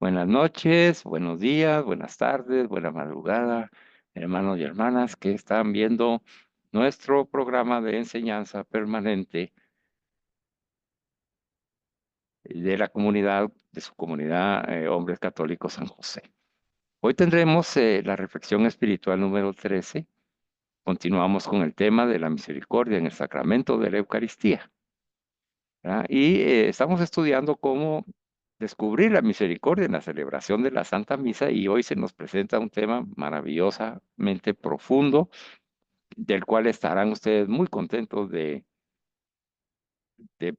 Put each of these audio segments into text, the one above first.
Buenas noches, buenos días, buenas tardes, buena madrugada, hermanos y hermanas que están viendo nuestro programa de enseñanza permanente de la comunidad, de su comunidad Hombres Católicos San José. Hoy tendremos la reflexión espiritual número 13. Continuamos con el tema de la misericordia en el sacramento de la Eucaristía, ¿verdad? Y estamos estudiando cómo descubrir la misericordia en la celebración de la Santa Misa y hoy se nos presenta un tema maravillosamente profundo del cual estarán ustedes muy contentos de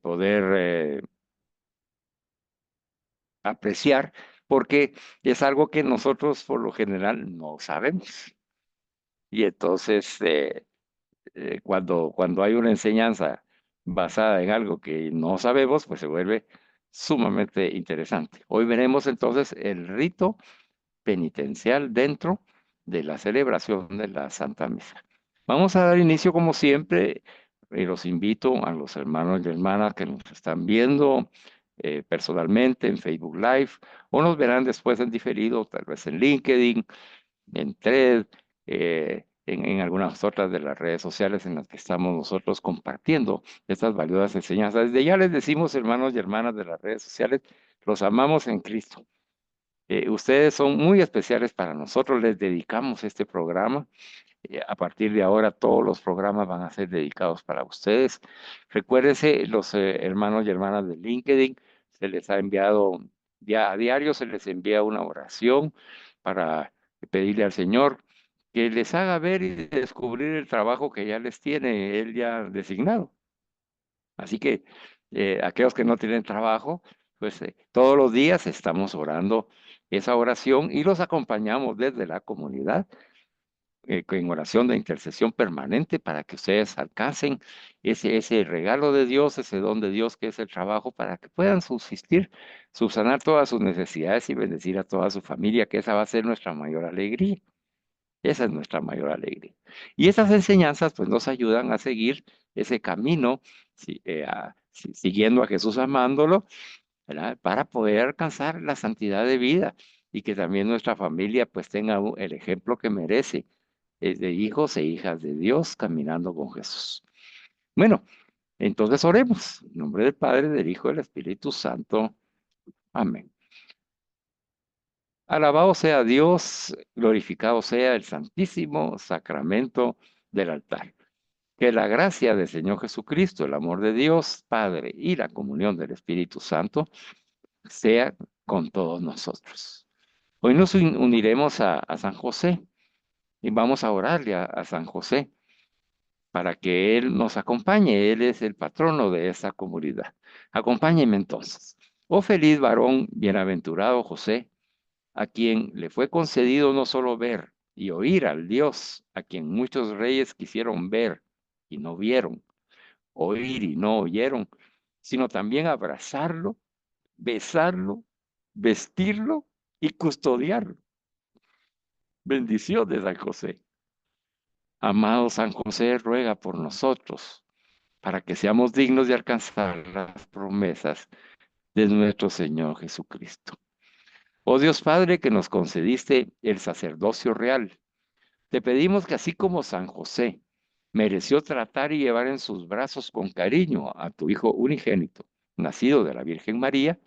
poder apreciar porque es algo que nosotros por lo general no sabemos. Y entonces cuando hay una enseñanza basada en algo que no sabemos, pues se vuelve sumamente interesante. Hoy veremos entonces el rito penitencial dentro de la celebración de la Santa Misa. Vamos a dar inicio como siempre y los invito a los hermanos y hermanas que nos están viendo personalmente en Facebook Live o nos verán después en diferido, tal vez en LinkedIn, en Thread, en algunas otras de las redes sociales en las que estamos nosotros compartiendo estas valiosas enseñanzas. Desde ya les decimos, hermanos y hermanas de las redes sociales, los amamos en Cristo. Ustedes son muy especiales para nosotros, les dedicamos este programa. A partir de ahora todos los programas van a ser dedicados para ustedes. Recuérdense, los hermanos y hermanas de LinkedIn, se les ha enviado, ya a diario se les envía una oración para pedirle al Señor que les haga ver y descubrir el trabajo que ya les tiene Él ya designado. Así que aquellos que no tienen trabajo, pues todos los días estamos orando esa oración y los acompañamos desde la comunidad en oración de intercesión permanente para que ustedes alcancen ese regalo de Dios, ese don de Dios que es el trabajo, para que puedan subsistir, subsanar todas sus necesidades y bendecir a toda su familia, que esa va a ser nuestra mayor alegría. Esa es nuestra mayor alegría. Y esas enseñanzas pues nos ayudan a seguir ese camino, siguiendo a Jesús, amándolo, ¿verdad? Para poder alcanzar la santidad de vida y que también nuestra familia pues tenga el ejemplo que merece, de hijos e hijas de Dios caminando con Jesús. Bueno, entonces oremos. En nombre del Padre, del Hijo y del Espíritu Santo. Amén. Alabado sea Dios, glorificado sea el santísimo sacramento del altar. Que la gracia del Señor Jesucristo, el amor de Dios Padre y la comunión del Espíritu Santo sea con todos nosotros. Hoy nos uniremos a San José y vamos a orarle a San José para que Él nos acompañe. Él es el patrono de esta comunidad. Acompáñeme entonces. Oh feliz varón, bienaventurado José, a quien le fue concedido no solo ver y oír al Dios, a quien muchos reyes quisieron ver y no vieron, oír y no oyeron, sino también abrazarlo, besarlo, vestirlo y custodiarlo. Bendición de San José. Amado San José, ruega por nosotros para que seamos dignos de alcanzar las promesas de nuestro Señor Jesucristo. Oh Dios Padre, que nos concediste el sacerdocio real, te pedimos que así como San José mereció tratar y llevar en sus brazos con cariño a tu Hijo unigénito, nacido de la Virgen María,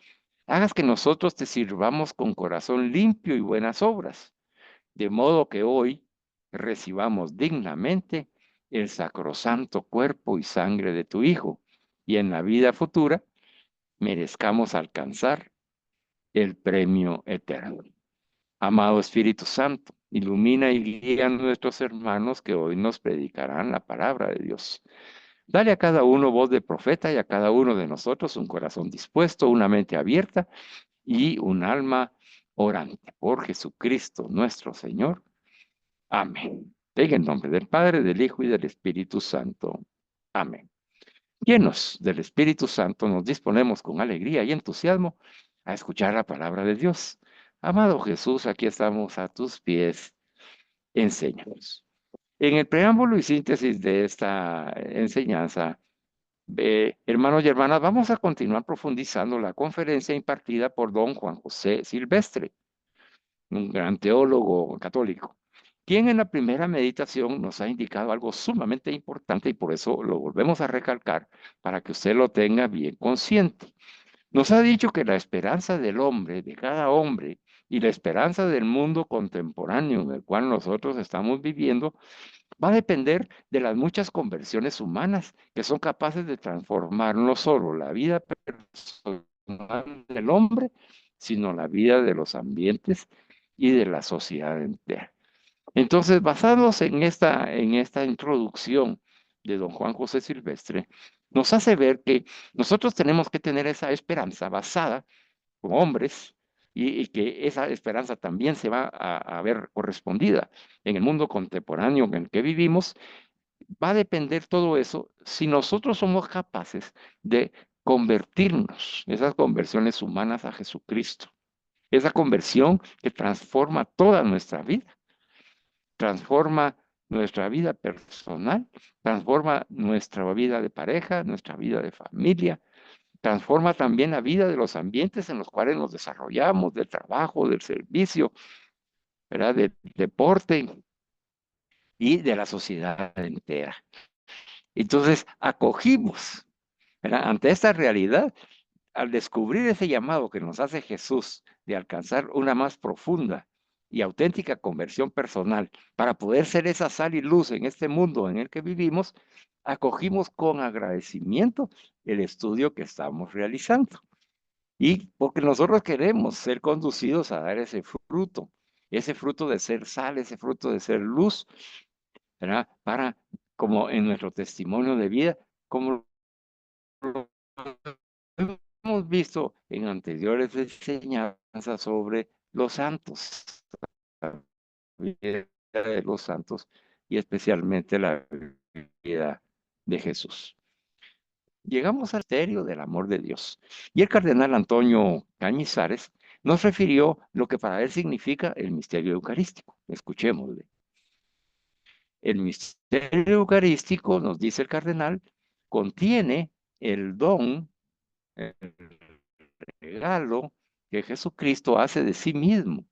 hagas que nosotros te sirvamos con corazón limpio y buenas obras, de modo que hoy recibamos dignamente el sacrosanto cuerpo y sangre de tu Hijo, y en la vida futura merezcamos alcanzar el premio eterno. Amado Espíritu Santo, ilumina y guía a nuestros hermanos que hoy nos predicarán la palabra de Dios. Dale a cada uno voz de profeta y a cada uno de nosotros un corazón dispuesto, una mente abierta y un alma orante. Por Jesucristo nuestro Señor. Amén. En el nombre del Padre, del Hijo y del Espíritu Santo. Amén. Llenos del Espíritu Santo, nos disponemos con alegría y entusiasmo a escuchar la palabra de Dios. Amado Jesús, aquí estamos a tus pies. Enséñanos. En el preámbulo y síntesis de esta enseñanza, Hermanos y hermanas, vamos a continuar profundizando la conferencia impartida por don Juan José Silvestre, un gran teólogo católico, quien en la primera meditación nos ha indicado algo sumamente importante y por eso lo volvemos a recalcar para que usted lo tenga bien consciente. Nos ha dicho que la esperanza del hombre, de cada hombre, y la esperanza del mundo contemporáneo en el cual nosotros estamos viviendo, va a depender de las muchas conversiones humanas que son capaces de transformar no solo la vida personal del hombre, sino la vida de los ambientes y de la sociedad entera. Entonces, basados en esta introducción de don Juan José Silvestre, nos hace ver que nosotros tenemos que tener esa esperanza basada como hombres y que esa esperanza también se va a ver correspondida en el mundo contemporáneo en el que vivimos. Va a depender todo eso si nosotros somos capaces de convertirnos, esas conversiones humanas a Jesucristo, esa conversión que transforma toda nuestra vida, transforma nuestra vida personal, transforma nuestra vida de pareja, nuestra vida de familia, transforma también la vida de los ambientes en los cuales nos desarrollamos, del trabajo, del servicio, ¿verdad? Del deporte y de la sociedad entera. Entonces, acogimos, ¿verdad? Ante esta realidad, al descubrir ese llamado que nos hace Jesús de alcanzar una más profunda y auténtica conversión personal para poder ser esa sal y luz en este mundo en el que vivimos, acogimos con agradecimiento el estudio que estamos realizando. Y porque nosotros queremos ser conducidos a dar ese fruto de ser sal, ese fruto de ser luz, ¿verdad? Para, como en nuestro testimonio de vida, como lo hemos visto en anteriores enseñanzas sobre los santos, la vida de los santos y especialmente la vida de Jesús. Llegamos al misterio del amor de Dios. Y el cardenal Antonio Cañizares nos refirió lo que para él significa el misterio eucarístico. Escuchémosle. El misterio eucarístico, nos dice el cardenal, contiene el don, el regalo que Jesucristo hace de sí mismo,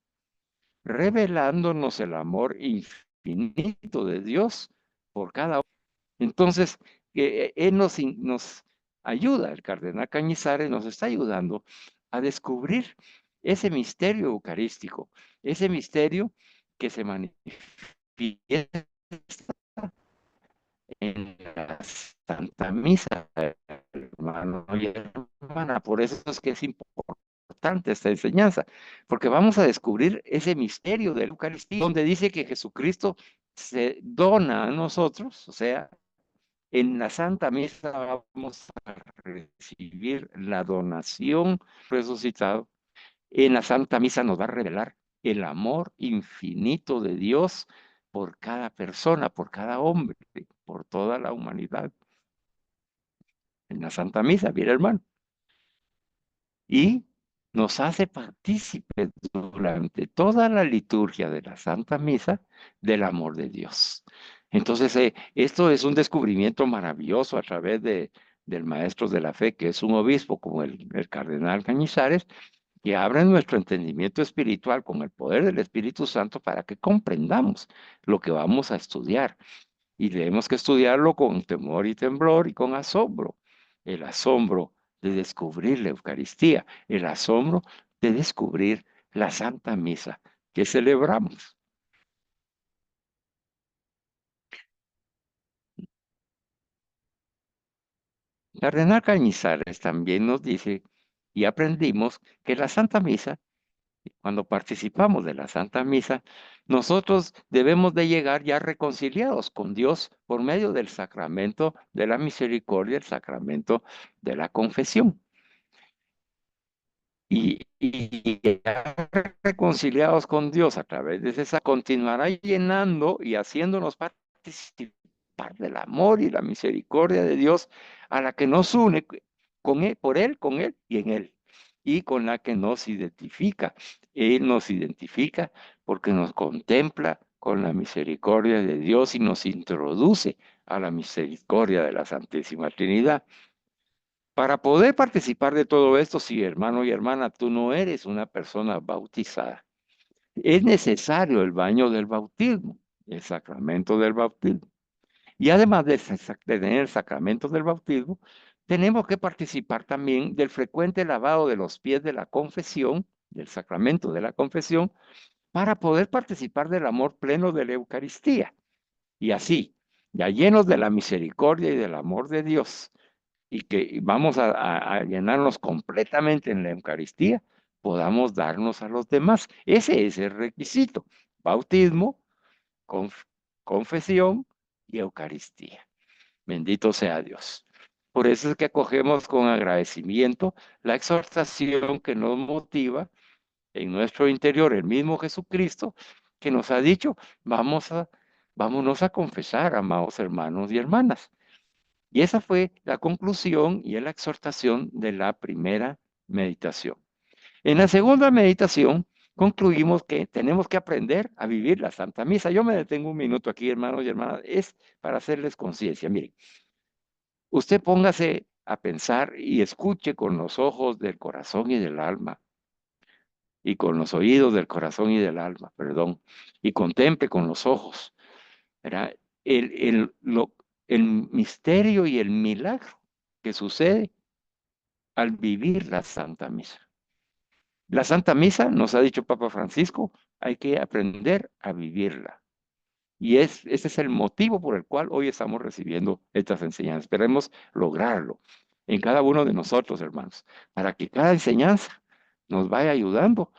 revelándonos el amor infinito de Dios por cada uno. Entonces, él nos ayuda, el cardenal Cañizares nos está ayudando a descubrir ese misterio eucarístico, ese misterio que se manifiesta en la Santa Misa, hermano y hermana. Por eso es que es importante esta enseñanza, porque vamos a descubrir ese misterio de la Eucaristía, donde dice que Jesucristo se dona a nosotros, o sea, en la Santa Misa vamos a recibir la donación resucitado. En la Santa Misa nos va a revelar el amor infinito de Dios por cada persona, por cada hombre, por toda la humanidad. En la Santa Misa, mira hermano. Y nos hace partícipes durante toda la liturgia de la Santa Misa del amor de Dios. Entonces, esto es un descubrimiento maravilloso a través del maestro de la fe, que es un obispo como el cardenal Cañizares, que abre nuestro entendimiento espiritual con el poder del Espíritu Santo para que comprendamos lo que vamos a estudiar. Y tenemos que estudiarlo con temor y temblor y con asombro. El asombro de descubrir la Eucaristía, el asombro de descubrir la Santa Misa que celebramos. Cardenal Cañizares también nos dice y aprendimos que la Santa Misa, cuando participamos de la Santa Misa, nosotros debemos de llegar ya reconciliados con Dios por medio del sacramento de la misericordia, el sacramento de la confesión. Y ya reconciliados con Dios a través de esa, continuará llenando y haciéndonos participar del amor y la misericordia de Dios a la que nos une con Él, por Él, con Él y en Él, y con la que nos identifica. Él nos identifica porque nos contempla con la misericordia de Dios y nos introduce a la misericordia de la Santísima Trinidad. Para poder participar de todo esto, si hermano y hermana, tú no eres una persona bautizada, es necesario el baño del bautismo, el sacramento del bautismo. Y además de tener el sacramento del bautismo, tenemos que participar también del frecuente lavado de los pies de la confesión, del sacramento de la confesión, para poder participar del amor pleno de la Eucaristía. Y así, ya llenos de la misericordia y del amor de Dios, y que vamos a llenarnos completamente en la Eucaristía, podamos darnos a los demás. Ese es el requisito: bautismo, conf- confesión y Eucaristía. Bendito sea Dios. Por eso es que acogemos con agradecimiento la exhortación que nos motiva en nuestro interior el mismo Jesucristo, que nos ha dicho: vámonos a confesar, amados hermanos y hermanas. Y esa fue la conclusión y la exhortación de la primera meditación. En la segunda meditación concluimos que tenemos que aprender a vivir la Santa Misa. Yo me detengo un minuto aquí, hermanos y hermanas, es para hacerles conciencia. Miren, usted póngase a pensar y escuche con los ojos del corazón y del alma, y con los oídos del corazón y del alma, perdón, y contemple con los ojos, ¿verdad? El, el, lo, el misterio y el milagro que sucede al vivir la Santa Misa. La Santa Misa, nos ha dicho Papa Francisco, hay que aprender a vivirla. Y ese es el motivo por el cual hoy estamos recibiendo estas enseñanzas. Esperemos lograrlo en cada uno de nosotros, hermanos, para que cada enseñanza nos vaya ayudando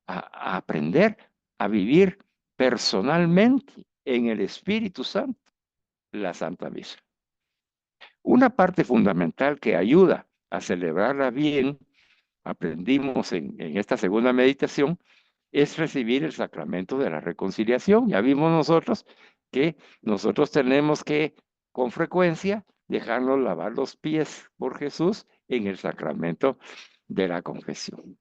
a aprender a vivir personalmente en el Espíritu Santo la Santa Misa. Una parte fundamental que ayuda a celebrarla bien, aprendimos en esta segunda meditación, es recibir el sacramento de la reconciliación. Ya vimos nosotros que nosotros tenemos que, con frecuencia, dejarnos lavar los pies por Jesús en el sacramento de la confesión.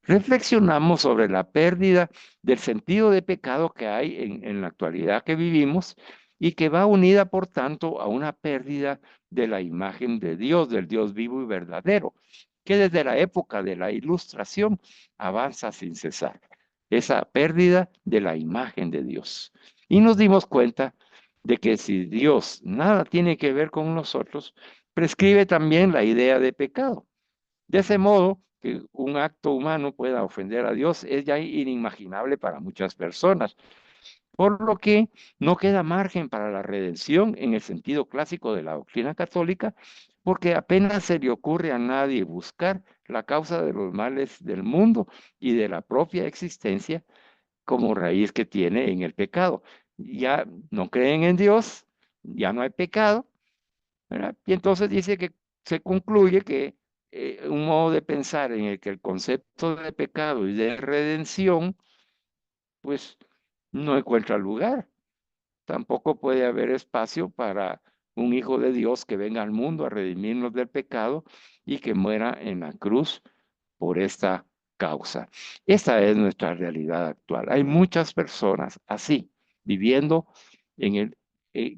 Reflexionamos sobre la pérdida del sentido de pecado que hay en la actualidad que vivimos y que va unida, por tanto, a una pérdida de la imagen de Dios, del Dios vivo y verdadero, que desde la época de la Ilustración avanza sin cesar. Esa pérdida de la imagen de Dios. Y nos dimos cuenta de que si Dios nada tiene que ver con nosotros, prescribe también la idea de pecado. De ese modo, que un acto humano pueda ofender a Dios es ya inimaginable para muchas personas, por lo que no queda margen para la redención en el sentido clásico de la doctrina católica, porque apenas se le ocurre a nadie buscar la causa de los males del mundo y de la propia existencia como raíz que tiene en el pecado. Ya no creen en Dios, ya no hay pecado, ¿verdad? Y entonces dice que se concluye que un modo de pensar en el que el concepto de pecado y de redención, pues no encuentra lugar. Tampoco puede haber espacio para un hijo de Dios que venga al mundo a redimirnos del pecado y que muera en la cruz por esta causa. Esta es nuestra realidad actual. Hay muchas personas así, viviendo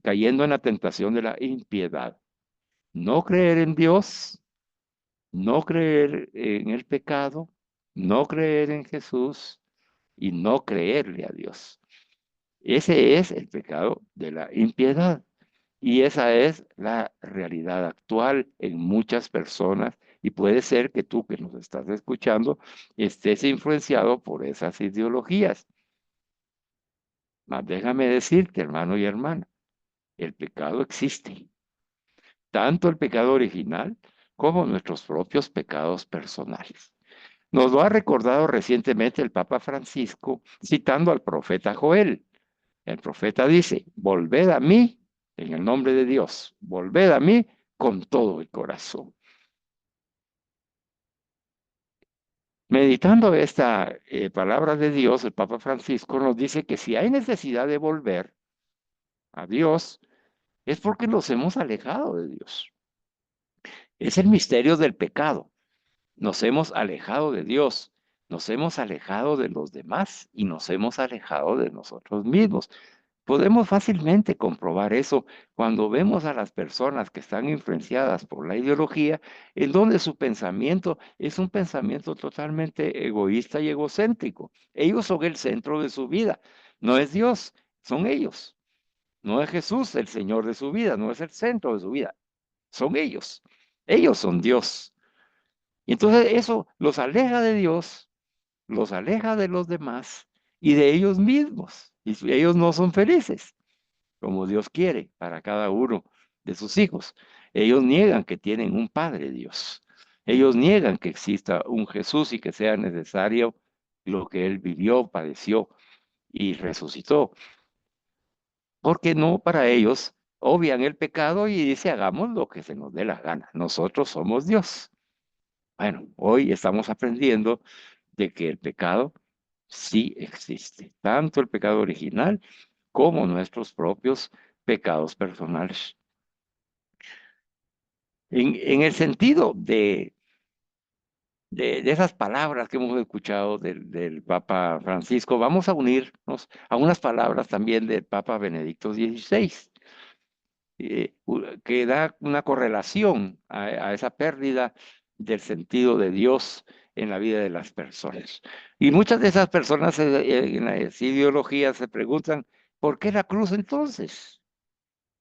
cayendo en la tentación de la impiedad. No creer en Dios, no creer en el pecado, no creer en Jesús y no creerle a Dios. Ese es el pecado de la impiedad. Y esa es la realidad actual en muchas personas. Y puede ser que tú que nos estás escuchando estés influenciado por esas ideologías. Mas déjame decirte, hermano y hermana, el pecado existe. Tanto el pecado original como nuestros propios pecados personales. Nos lo ha recordado recientemente el Papa Francisco citando al profeta Joel. El profeta dice: volved a mí en el nombre de Dios, volved a mí con todo el corazón. Meditando esta palabra de Dios, el Papa Francisco nos dice que si hay necesidad de volver a Dios, es porque nos hemos alejado de Dios. Es el misterio del pecado. Nos hemos alejado de Dios, Nos hemos alejado de los demás y nos hemos alejado de nosotros mismos. Podemos fácilmente comprobar eso cuando vemos a las personas que están influenciadas por la ideología, en donde su pensamiento es un pensamiento totalmente egoísta y egocéntrico. Ellos son el centro de su vida, no es Dios, son ellos. No es Jesús el Señor de su vida, no es el centro de su vida, son ellos. Ellos son Dios. Y entonces eso los aleja de Dios, los aleja de los demás y de ellos mismos. Y ellos no son felices como Dios quiere para cada uno de sus hijos. Ellos niegan que tienen un Padre Dios. Ellos niegan que exista un Jesús y que sea necesario lo que Él vivió, padeció y resucitó. Porque no, para ellos obvian el pecado y dice, hagamos lo que se nos dé la gana. Nosotros somos Dios. Bueno, hoy estamos aprendiendo de que el pecado sí existe, tanto el pecado original como nuestros propios pecados personales. En el sentido de esas palabras que hemos escuchado del Papa Francisco, vamos a unirnos a unas palabras también del Papa Benedicto XVI, que da una correlación a esa pérdida del sentido de Dios en la vida de las personas. Y muchas de esas personas en las ideologías se preguntan, ¿por qué la cruz entonces?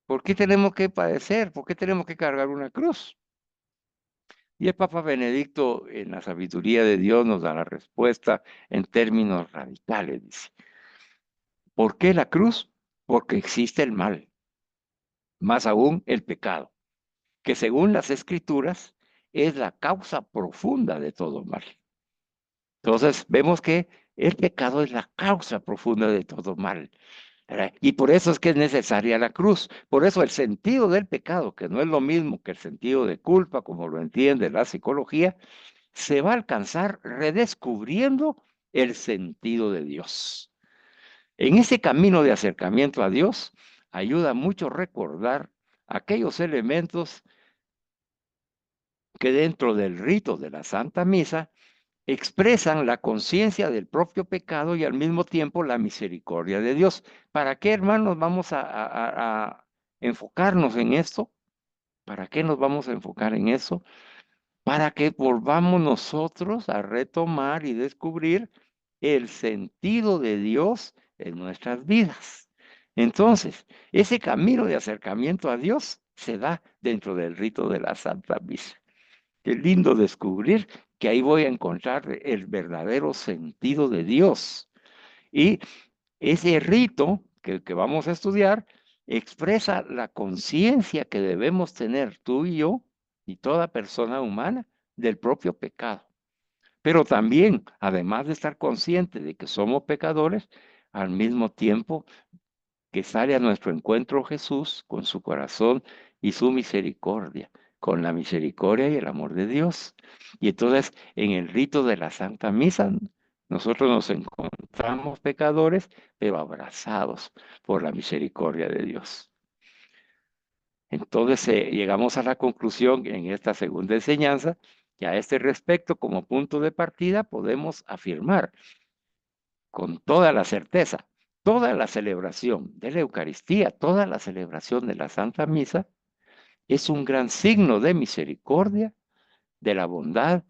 ¿Por qué tenemos que padecer? ¿Por qué tenemos que cargar una cruz? Y el Papa Benedicto, en la sabiduría de Dios, nos da la respuesta en términos radicales. Dice, ¿por qué la cruz? Porque existe el mal, más aún el pecado, que según las Escrituras es la causa profunda de todo mal. Entonces, vemos que el pecado es la causa profunda de todo mal. ¿Verdad? Y por eso es que es necesaria la cruz. Por eso el sentido del pecado, que no es lo mismo que el sentido de culpa, como lo entiende la psicología, se va a alcanzar redescubriendo el sentido de Dios. En ese camino de acercamiento a Dios, ayuda mucho recordar aquellos elementos que dentro del rito de la Santa Misa expresan la conciencia del propio pecado y al mismo tiempo la misericordia de Dios. ¿Para qué, hermanos, vamos a enfocarnos en esto? ¿Para qué nos vamos a enfocar en eso? Para que volvamos nosotros a retomar y descubrir el sentido de Dios en nuestras vidas. Entonces, ese camino de acercamiento a Dios se da dentro del rito de la Santa Misa. Qué lindo descubrir que ahí voy a encontrar el verdadero sentido de Dios. Y ese rito que vamos a estudiar expresa la conciencia que debemos tener tú y yo y toda persona humana del propio pecado. Pero también, además de estar consciente de que somos pecadores, al mismo tiempo que sale a nuestro encuentro Jesús con su corazón y su misericordia, con la misericordia y el amor de Dios. Y entonces, en el rito de la Santa Misa, nosotros nos encontramos pecadores, pero abrazados por la misericordia de Dios. Entonces, llegamos a la conclusión en esta segunda enseñanza que a este respecto, como punto de partida, podemos afirmar con toda la certeza, toda la celebración de la Eucaristía, toda la celebración de la Santa Misa, es un gran signo de misericordia, de la bondad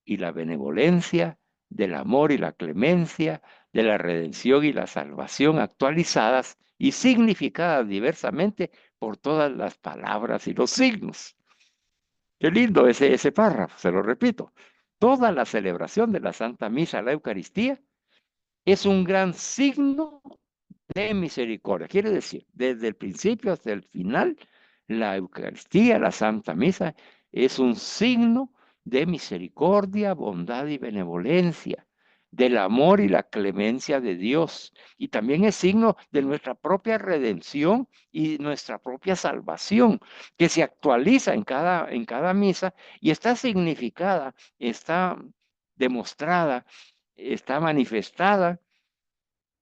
y la benevolencia, del amor y la clemencia, de la redención y la salvación actualizadas y significadas diversamente por todas las palabras y los signos. Qué lindo ese párrafo, se lo repito. Toda la celebración de la Santa Misa, la Eucaristía, es un gran signo de misericordia. Quiere decir, desde el principio hasta el final, la Eucaristía, la Santa Misa, es un signo de misericordia, bondad y benevolencia, del amor y la clemencia de Dios. Y también es signo de nuestra propia redención y nuestra propia salvación, que se actualiza en cada misa y está significada, está demostrada, está manifestada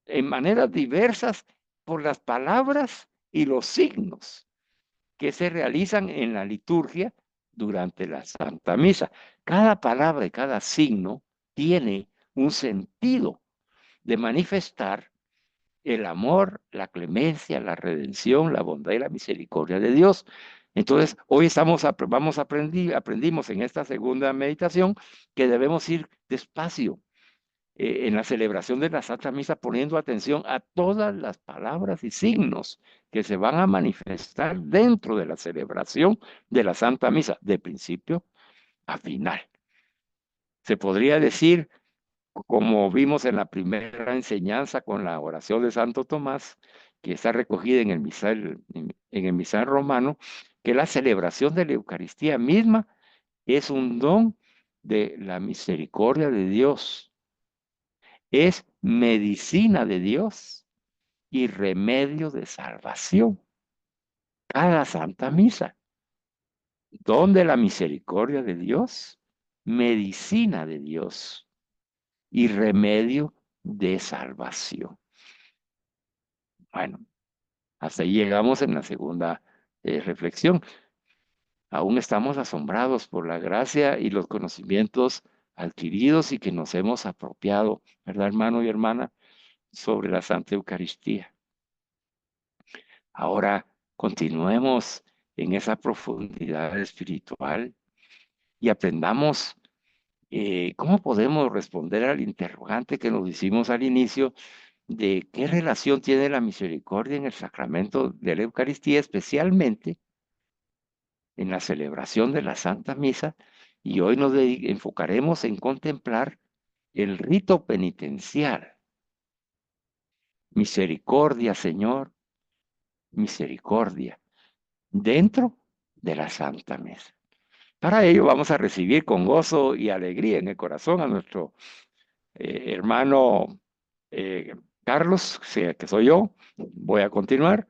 en maneras diversas por las palabras y los signos que se realizan en la liturgia durante la Santa Misa. Cada palabra y cada signo tiene un sentido de manifestar el amor, la clemencia, la redención, la bondad y la misericordia de Dios. Entonces, hoy aprendimos en esta segunda meditación que debemos ir despacio en la celebración de la Santa Misa, poniendo atención a todas las palabras y signos que se van a manifestar dentro de la celebración de la Santa Misa, de principio a final. Se podría decir, como vimos en la primera enseñanza con la oración de Santo Tomás, que está recogida en el misal romano, que la celebración de la Eucaristía misma es un don de la misericordia de Dios, es medicina de Dios y remedio de salvación. Cada Santa Misa, don de la misericordia de Dios, medicina de Dios y remedio de salvación. Bueno, hasta ahí llegamos en la segunda reflexión. Aún estamos asombrados por la gracia y los conocimientos adquiridos y que nos hemos apropiado, ¿verdad, hermano y hermana? Sobre la Santa Eucaristía. Ahora continuemos en esa profundidad espiritual y aprendamos cómo podemos responder al interrogante que nos hicimos al inicio de qué relación tiene la misericordia en el sacramento de la Eucaristía, especialmente en la celebración de la Santa Misa, y hoy nos enfocaremos en contemplar el rito penitencial. Misericordia, Señor, misericordia, dentro de la Santa Misa. Para ello vamos a recibir con gozo y alegría en el corazón a nuestro hermano Carlos, que soy yo. Voy a continuar,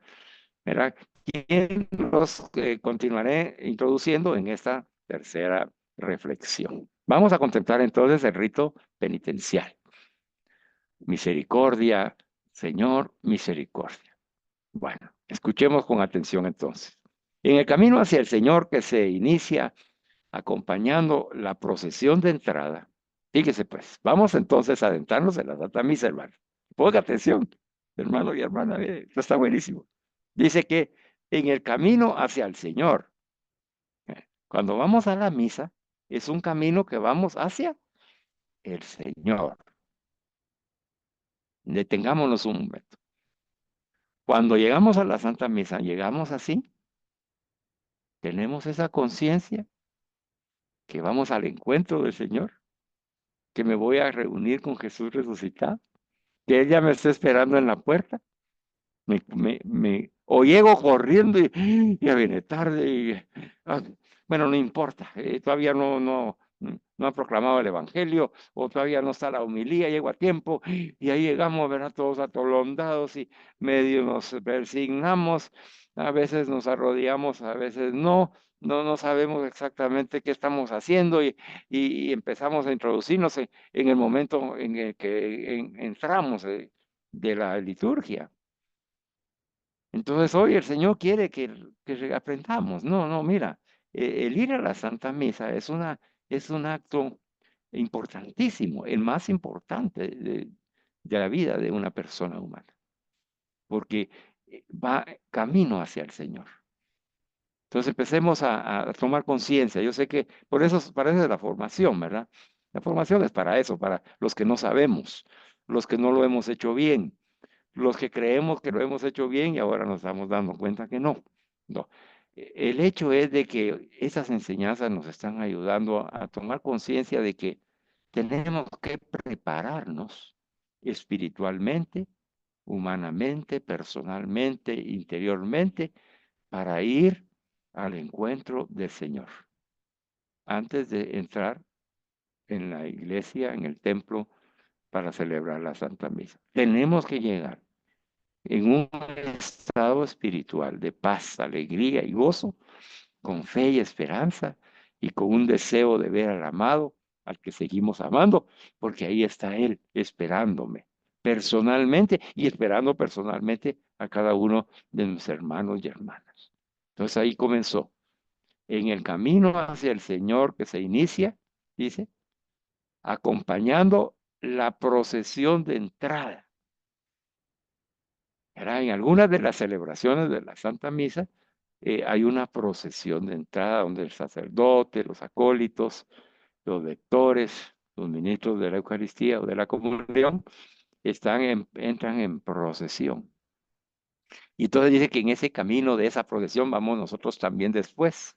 ¿verdad? Quien los continuaré introduciendo en esta tercera reflexión. Vamos a contemplar entonces el rito penitencial. Misericordia, Señor, misericordia. Bueno, escuchemos con atención entonces. En el camino hacia el Señor que se inicia acompañando la procesión de entrada, fíjese pues, vamos entonces a adentrarnos en la Santa Misa, hermano. Ponga atención, hermano y hermana, esto está buenísimo. Dice que en el camino hacia el Señor, cuando vamos a la misa, es un camino que vamos hacia el Señor. Detengámonos un momento. Cuando llegamos a la Santa Misa, llegamos así, tenemos esa conciencia que vamos al encuentro del Señor, que me voy a reunir con Jesús resucitado, que Él ya me está esperando en la puerta, o llego corriendo y ya viene tarde, ah, bueno, no importa, todavía no ha proclamado el Evangelio, o todavía no está la homilía, llego a tiempo, y ahí llegamos, ¿verdad? Todos atolondados y medio nos persignamos, a veces nos arrodillamos, a veces no sabemos exactamente qué estamos haciendo y empezamos a introducirnos en el momento en el que entramos de la liturgia. Entonces hoy el Señor quiere que aprendamos. No, mira, el ir a la Santa Misa es un acto importantísimo, el más importante de la vida de una persona humana, porque va camino hacia el Señor. Entonces empecemos a tomar conciencia. Yo sé que para eso es la formación, ¿verdad? La formación es para eso, para los que no sabemos, los que no lo hemos hecho bien, los que creemos que lo hemos hecho bien y ahora nos estamos dando cuenta que no. No. El hecho es de que esas enseñanzas nos están ayudando a tomar conciencia de que tenemos que prepararnos espiritualmente, humanamente, personalmente, interiormente, para ir al encuentro del Señor. Antes de entrar en la iglesia, en el templo, para celebrar la Santa Misa. Tenemos que llegar en un estado espiritual de paz, alegría y gozo, con fe y esperanza y con un deseo de ver al amado, al que seguimos amando, porque ahí está Él esperándome personalmente y esperando personalmente a cada uno de mis hermanos y hermanas. Entonces ahí comenzó. En el camino hacia el Señor que se inicia, dice, acompañando la procesión de entrada. En algunas de las celebraciones de la Santa Misa hay una procesión de entrada donde el sacerdote, los acólitos, los lectores, los ministros de la Eucaristía o de la comunión entran en procesión. Y entonces dice que en ese camino de esa procesión vamos nosotros también después.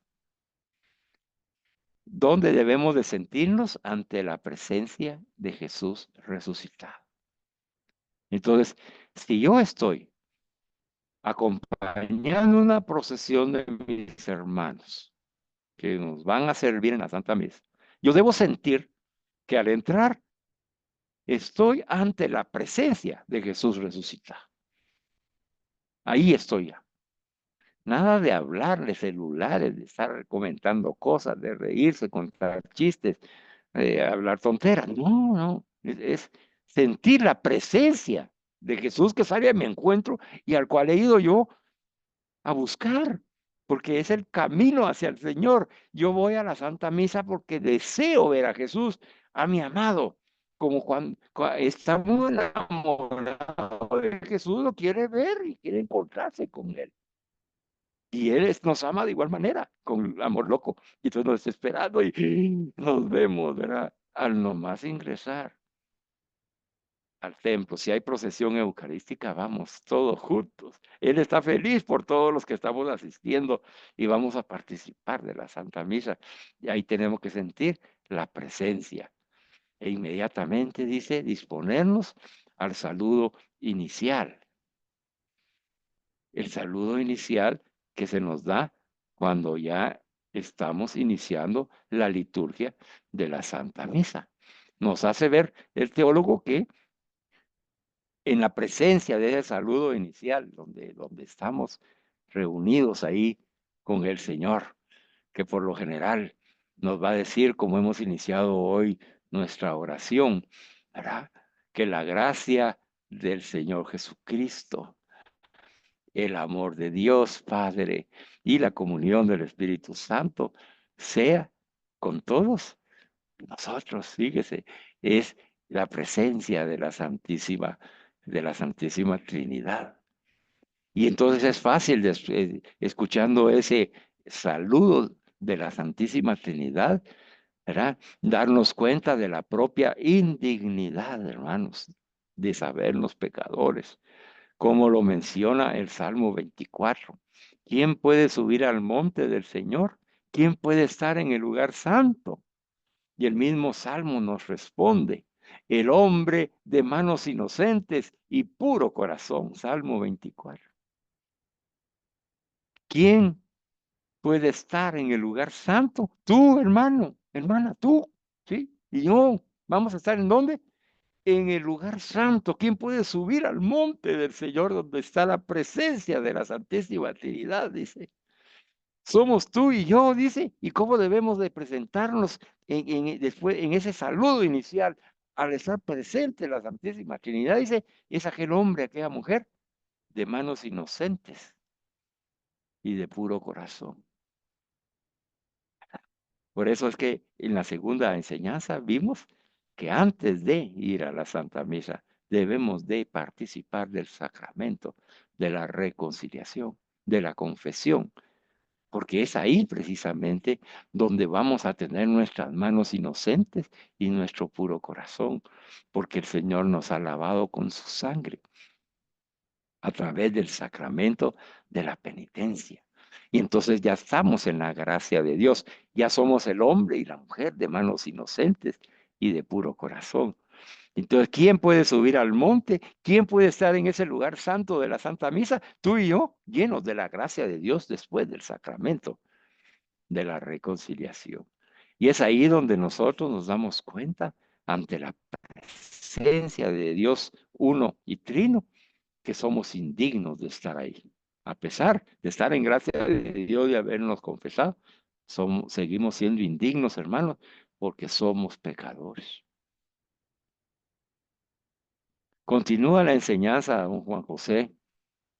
¿Dónde debemos de sentirnos? Ante la presencia de Jesús resucitado. Entonces, si yo estoy acompañando una procesión de mis hermanos que nos van a servir en la Santa Misa, yo debo sentir que al entrar estoy ante la presencia de Jesús resucitado. Ahí estoy ya. Nada de hablar de celulares, de estar comentando cosas, de reírse, contar chistes, hablar tonteras. No, no. Es sentir la presencia de Jesús que sale a mi encuentro y al cual he ido yo a buscar, porque es el camino hacia el Señor. Yo voy a la Santa Misa porque deseo ver a Jesús, a mi amado, como cuando estamos enamorados de Jesús, lo quiere ver y quiere encontrarse con Él. Y Él nos ama de igual manera, con amor loco. Y entonces nos está esperando y nos vemos, ¿verdad? Al nomás ingresar al templo, si hay procesión eucarística, vamos todos juntos. Él está feliz por todos los que estamos asistiendo y vamos a participar de la Santa Misa. Y ahí tenemos que sentir la presencia. E inmediatamente dice disponernos al saludo inicial. El saludo inicial que se nos da cuando ya estamos iniciando la liturgia de la Santa Misa. Nos hace ver el teólogo que en la presencia de ese saludo inicial, donde estamos reunidos ahí con el Señor, que por lo general nos va a decir, como hemos iniciado hoy nuestra oración, ¿verdad? Que la gracia del Señor Jesucristo, el amor de Dios Padre y la comunión del Espíritu Santo sea con todos nosotros. Fíjese, es la presencia de la Santísima Trinidad. Y entonces es fácil, escuchando ese saludo de la Santísima Trinidad, ¿verdad? Darnos cuenta de la propia indignidad, hermanos, de sabernos pecadores, como lo menciona el Salmo 24. ¿Quién puede subir al monte del Señor? ¿Quién puede estar en el lugar santo? Y el mismo Salmo nos responde, el hombre de manos inocentes y puro corazón, Salmo 24. ¿Quién puede estar en el lugar santo? Tú, hermano, hermana, tú, ¿sí? Y yo, ¿vamos a estar en dónde? En el lugar santo. ¿Quién puede subir al monte del Señor donde está la presencia de la Santísima Trinidad? Dice. Somos tú y yo, dice, y cómo debemos de presentarnos después, en ese saludo inicial, al estar presente la Santísima Trinidad, dice, es aquel hombre, aquella mujer, de manos inocentes y de puro corazón. Por eso es que en la segunda enseñanza vimos que antes de ir a la Santa Misa, debemos de participar del sacramento, de la reconciliación, de la confesión, porque es ahí precisamente donde vamos a tener nuestras manos inocentes y nuestro puro corazón, porque el Señor nos ha lavado con su sangre a través del sacramento de la penitencia. Y entonces ya estamos en la gracia de Dios, ya somos el hombre y la mujer de manos inocentes y de puro corazón. Entonces, ¿quién puede subir al monte? ¿Quién puede estar en ese lugar santo de la Santa Misa? Tú y yo, llenos de la gracia de Dios después del sacramento de la reconciliación. Y es ahí donde nosotros nos damos cuenta ante la presencia de Dios uno y trino, que somos indignos de estar ahí. A pesar de estar en gracia de Dios y habernos confesado, seguimos siendo indignos, hermanos, porque somos pecadores. Continúa la enseñanza de don Juan José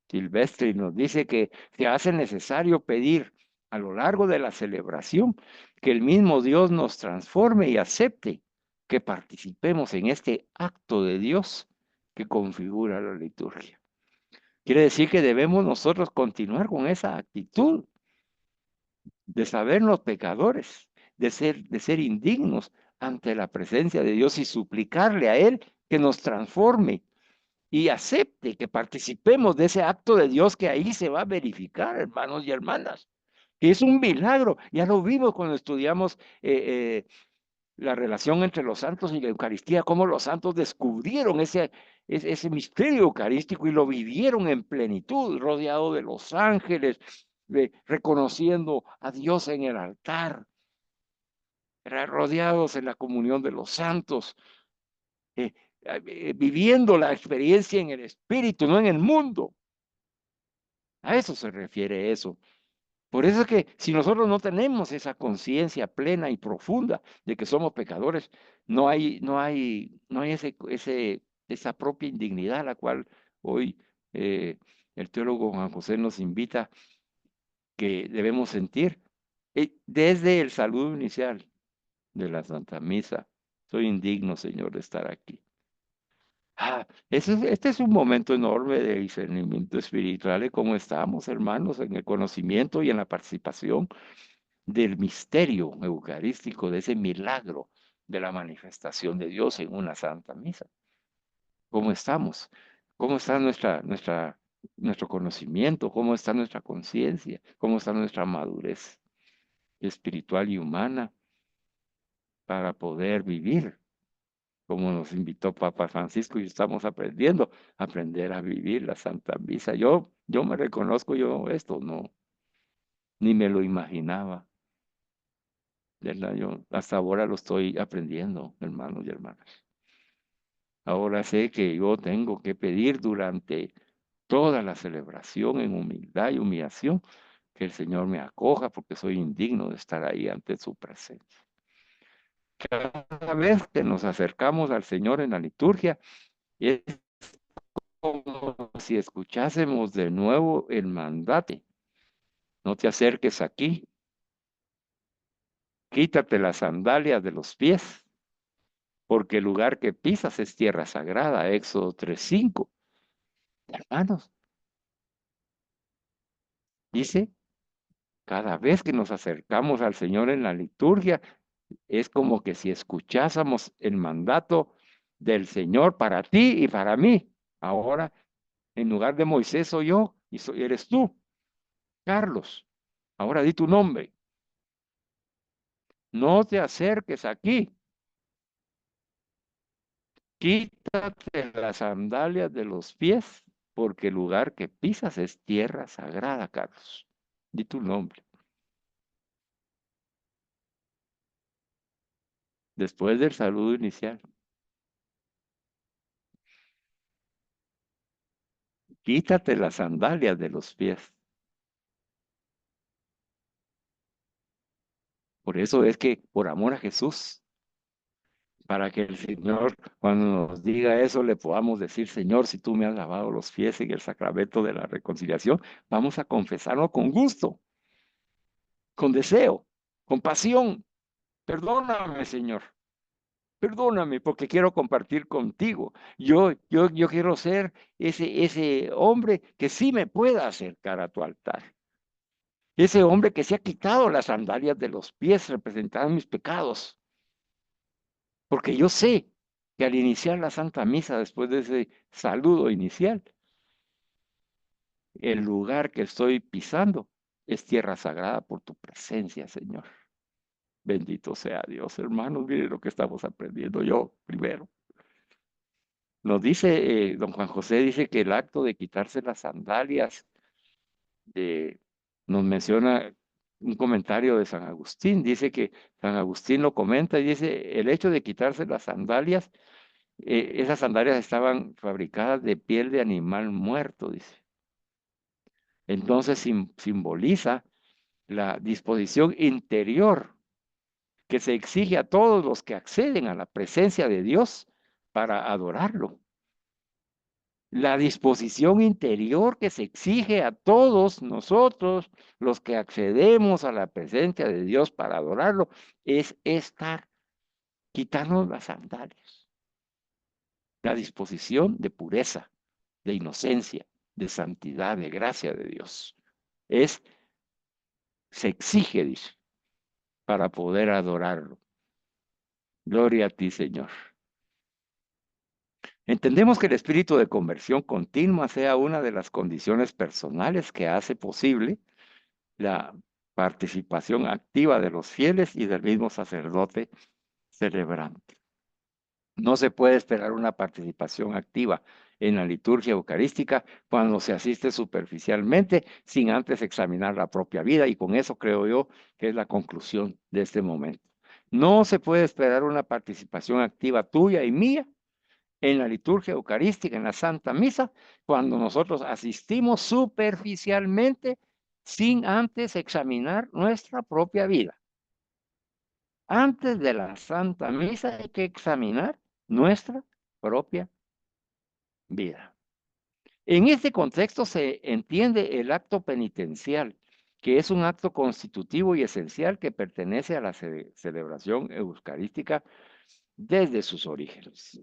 Silvestre y nos dice que se hace necesario pedir a lo largo de la celebración que el mismo Dios nos transforme y acepte que participemos en este acto de Dios que configura la liturgia. Quiere decir que debemos nosotros continuar con esa actitud de sabernos pecadores, de ser indignos ante la presencia de Dios y suplicarle a Él que nos transforme y acepte que participemos de ese acto de Dios que ahí se va a verificar, hermanos y hermanas, que es un milagro. Ya lo vimos cuando estudiamos la relación entre los santos y la Eucaristía, cómo los santos descubrieron ese misterio eucarístico y lo vivieron en plenitud, rodeado de los ángeles, reconociendo a Dios en el altar, rodeados en la comunión de los santos, viviendo la experiencia en el Espíritu, no en el mundo. A eso se refiere eso. Por eso es que si nosotros no tenemos esa conciencia plena y profunda de que somos pecadores, no hay esa propia indignidad a la cual hoy el teólogo Juan José nos invita que debemos sentir desde el saludo inicial de la Santa Misa. Soy indigno, Señor, de estar aquí. Este es un momento enorme de discernimiento espiritual de cómo estamos, hermanos, en el conocimiento y en la participación del misterio eucarístico, de ese milagro de la manifestación de Dios en una Santa Misa. ¿Cómo estamos? ¿Cómo está nuestro conocimiento? ¿Cómo está nuestra conciencia? ¿Cómo está nuestra madurez espiritual y humana para poder vivir como nos invitó Papa Francisco y estamos aprender a vivir la Santa Misa? Yo me reconozco, esto no, ni me lo imaginaba, ¿verdad? Yo hasta ahora lo estoy aprendiendo, hermanos y hermanas. Ahora sé que yo tengo que pedir durante toda la celebración en humildad y humillación que el Señor me acoja porque soy indigno de estar ahí ante su presencia. Cada vez que nos acercamos al Señor en la liturgia, es como si escuchásemos de nuevo el mandato. No te acerques aquí, quítate las sandalias de los pies, porque el lugar que pisas es tierra sagrada. Éxodo 3:5. Hermanos, dice, cada vez que nos acercamos al Señor en la liturgia, es como que si escuchásemos el mandato del Señor para ti y para mí. Ahora, en lugar de Moisés soy yo y eres tú, Carlos. Ahora di tu nombre. No te acerques aquí. Quítate las sandalias de los pies, porque el lugar que pisas es tierra sagrada, Carlos. Di tu nombre. Después del saludo inicial. Quítate las sandalias de los pies. Por eso es que, por amor a Jesús, para que el Señor, cuando nos diga eso, le podamos decir: Señor, si tú me has lavado los pies en el sacramento de la reconciliación, vamos a confesarlo con gusto, con deseo, con pasión. Perdóname, Señor. Perdóname porque quiero compartir contigo. Yo quiero ser ese hombre que sí me pueda acercar a tu altar. Ese hombre que se ha quitado las sandalias de los pies representando mis pecados. Porque yo sé que al iniciar la Santa Misa, después de ese saludo inicial, el lugar que estoy pisando es tierra sagrada por tu presencia, Señor. Bendito sea Dios, hermanos. Miren lo que estamos aprendiendo yo primero. Nos dice, don Juan José dice que el acto de quitarse las sandalias, nos menciona un comentario de San Agustín, dice que San Agustín lo comenta y dice: el hecho de quitarse las sandalias, esas sandalias estaban fabricadas de piel de animal muerto, dice. Entonces simboliza la disposición interior que se exige a todos los que acceden a la presencia de Dios para adorarlo. La disposición interior que se exige a todos nosotros, los que accedemos a la presencia de Dios para adorarlo, es estar quitarnos las sandalias, la disposición de pureza, de inocencia, de santidad, de gracia de Dios. Se exige, dice, para poder adorarlo. Gloria a ti, Señor. Entendemos que el espíritu de conversión continua sea una de las condiciones personales que hace posible la participación activa de los fieles y del mismo sacerdote celebrante. No se puede esperar una participación activa en la liturgia eucarística cuando se asiste superficialmente sin antes examinar la propia vida, y con eso creo yo que es la conclusión de este momento. No se puede esperar una participación activa tuya y mía en la liturgia eucarística, en la Santa Misa, cuando nosotros asistimos superficialmente sin antes examinar nuestra propia vida. Antes de la Santa Misa hay que examinar nuestra propia vida. En este contexto se entiende el acto penitencial, que es un acto constitutivo y esencial que pertenece a la celebración eucarística desde sus orígenes.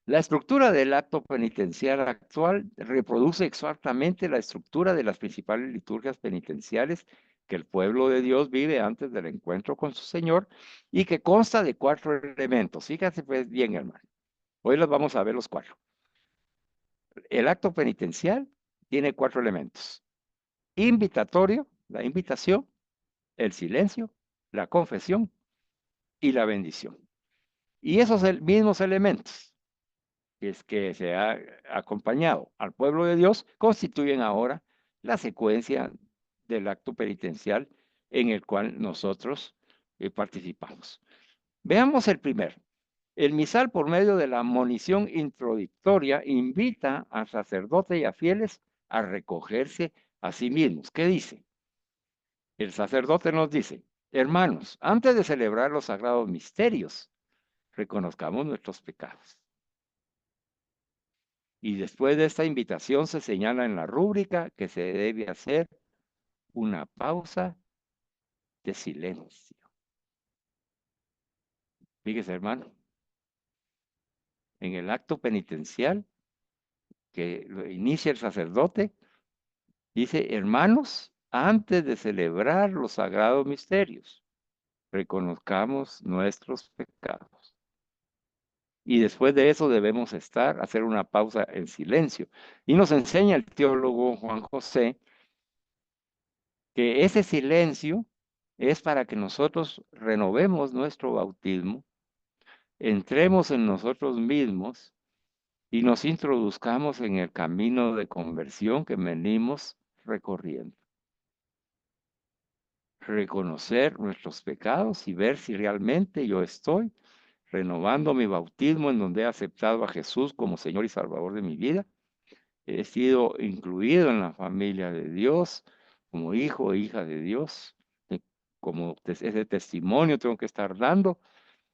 La estructura del acto penitencial actual reproduce exactamente la estructura de las principales liturgias penitenciales que el pueblo de Dios vive antes del encuentro con su Señor y que consta de 4 elementos. Fíjate pues bien, hermano. Hoy los vamos a ver los 4. El acto penitencial tiene 4 elementos. Invitatorio, la invitación, el silencio, la confesión y la bendición. Y esos mismos elementos que se ha acompañado al pueblo de Dios constituyen ahora la secuencia del acto penitencial en el cual nosotros participamos. Veamos el primero. El misal, por medio de la monición introductoria, invita al sacerdote y a fieles a recogerse a sí mismos. ¿Qué dice? El sacerdote nos dice: hermanos, antes de celebrar los sagrados misterios, reconozcamos nuestros pecados. Y después de esta invitación se señala en la rúbrica que se debe hacer una pausa de silencio. Fíjese, hermano, en el acto penitencial que lo inicia el sacerdote, dice: hermanos, antes de celebrar los sagrados misterios, reconozcamos nuestros pecados. Y después de eso debemos hacer una pausa en silencio. Y nos enseña el teólogo Juan José que ese silencio es para que nosotros renovemos nuestro bautismo, entremos en nosotros mismos y nos introduzcamos en el camino de conversión que venimos recorriendo. Reconocer nuestros pecados y ver si realmente yo estoy renovando mi bautismo en donde he aceptado a Jesús como Señor y Salvador de mi vida. He sido incluido en la familia de Dios como hijo e hija de Dios. Como ese testimonio tengo que estar dando.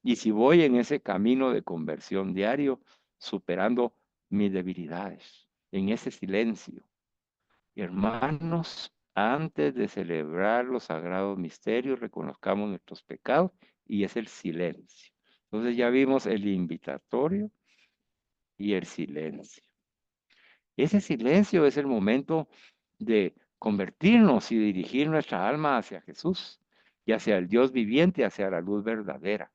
Y si voy en ese camino de conversión diario, superando mis debilidades, en ese silencio. Hermanos, antes de celebrar los sagrados misterios, reconozcamos nuestros pecados, y es el silencio. Entonces ya vimos el invitatorio y el silencio. Ese silencio es el momento de convertirnos y dirigir nuestra alma hacia Jesús y hacia el Dios viviente, hacia la luz verdadera.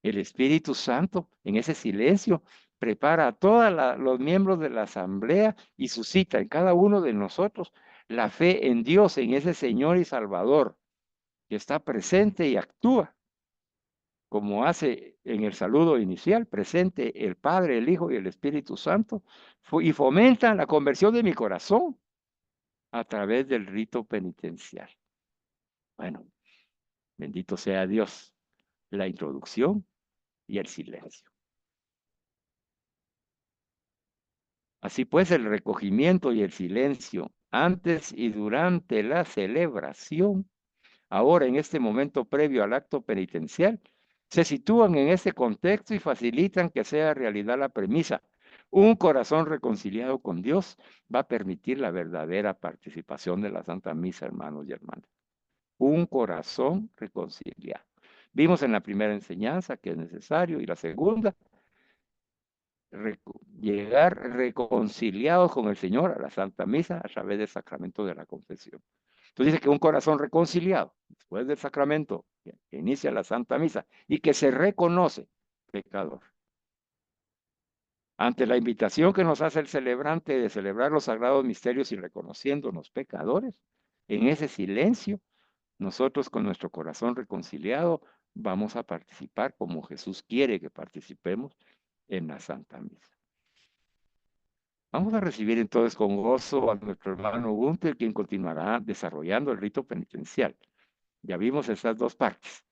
El Espíritu Santo en ese silencio prepara a todos los miembros de la asamblea y suscita en cada uno de nosotros la fe en Dios, en ese Señor y Salvador que está presente y actúa, como hace en el saludo inicial, presente el Padre, el Hijo y el Espíritu Santo, y fomenta la conversión de mi corazón a través del rito penitencial. Bueno, bendito sea Dios, la introducción y el silencio. Así pues, el recogimiento y el silencio antes y durante la celebración, ahora en este momento previo al acto penitencial, se sitúan en este contexto y facilitan que sea realidad la premisa: un corazón reconciliado con Dios va a permitir la verdadera participación de la Santa Misa, hermanos y hermanas. Un corazón reconciliado. Vimos en la primera enseñanza que es necesario y la segunda, llegar reconciliados con el Señor a la Santa Misa a través del sacramento de la confesión. Entonces dice que un corazón reconciliado después del sacramento que inicia la Santa Misa y que se reconoce pecador. Ante la invitación que nos hace el celebrante de celebrar los sagrados misterios y reconociéndonos pecadores, en ese silencio, nosotros con nuestro corazón reconciliado vamos a participar como Jesús quiere que participemos en la Santa Misa. Vamos a recibir entonces con gozo a nuestro hermano Gunther, quien continuará desarrollando el rito penitencial. Ya vimos esas dos partes.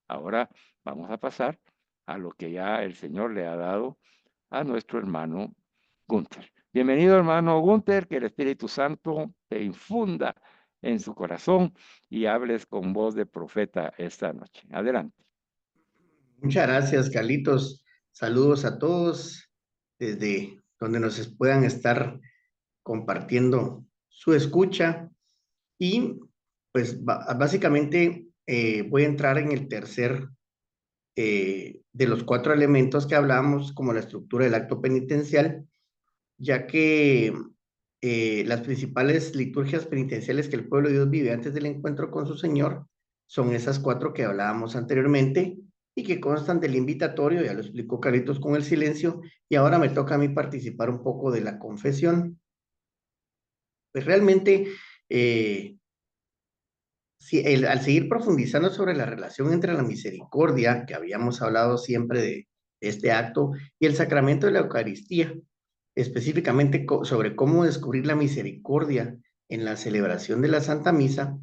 Ahora vamos a pasar a lo que ya el Señor le ha dado a nuestro hermano Gunther. Bienvenido, hermano Gunther, que el Espíritu Santo te infunda en su corazón y hables con voz de profeta esta noche. Adelante. Muchas gracias, Carlitos. Saludos a todos desde donde nos puedan estar compartiendo su escucha. Y pues básicamente voy a entrar en el tercer de los 4 elementos que hablamos, como la estructura del acto penitencial, ya que las principales liturgias penitenciales que el pueblo de Dios vive antes del encuentro con su Señor son esas 4 que hablábamos anteriormente y que constan del invitatorio, ya lo explicó Carlitos con el silencio, y ahora me toca a mí participar un poco de la confesión. Pues realmente, al seguir profundizando sobre la relación entre la misericordia, que habíamos hablado siempre de este acto, y el sacramento de la Eucaristía, específicamente sobre cómo descubrir la misericordia en la celebración de la Santa Misa,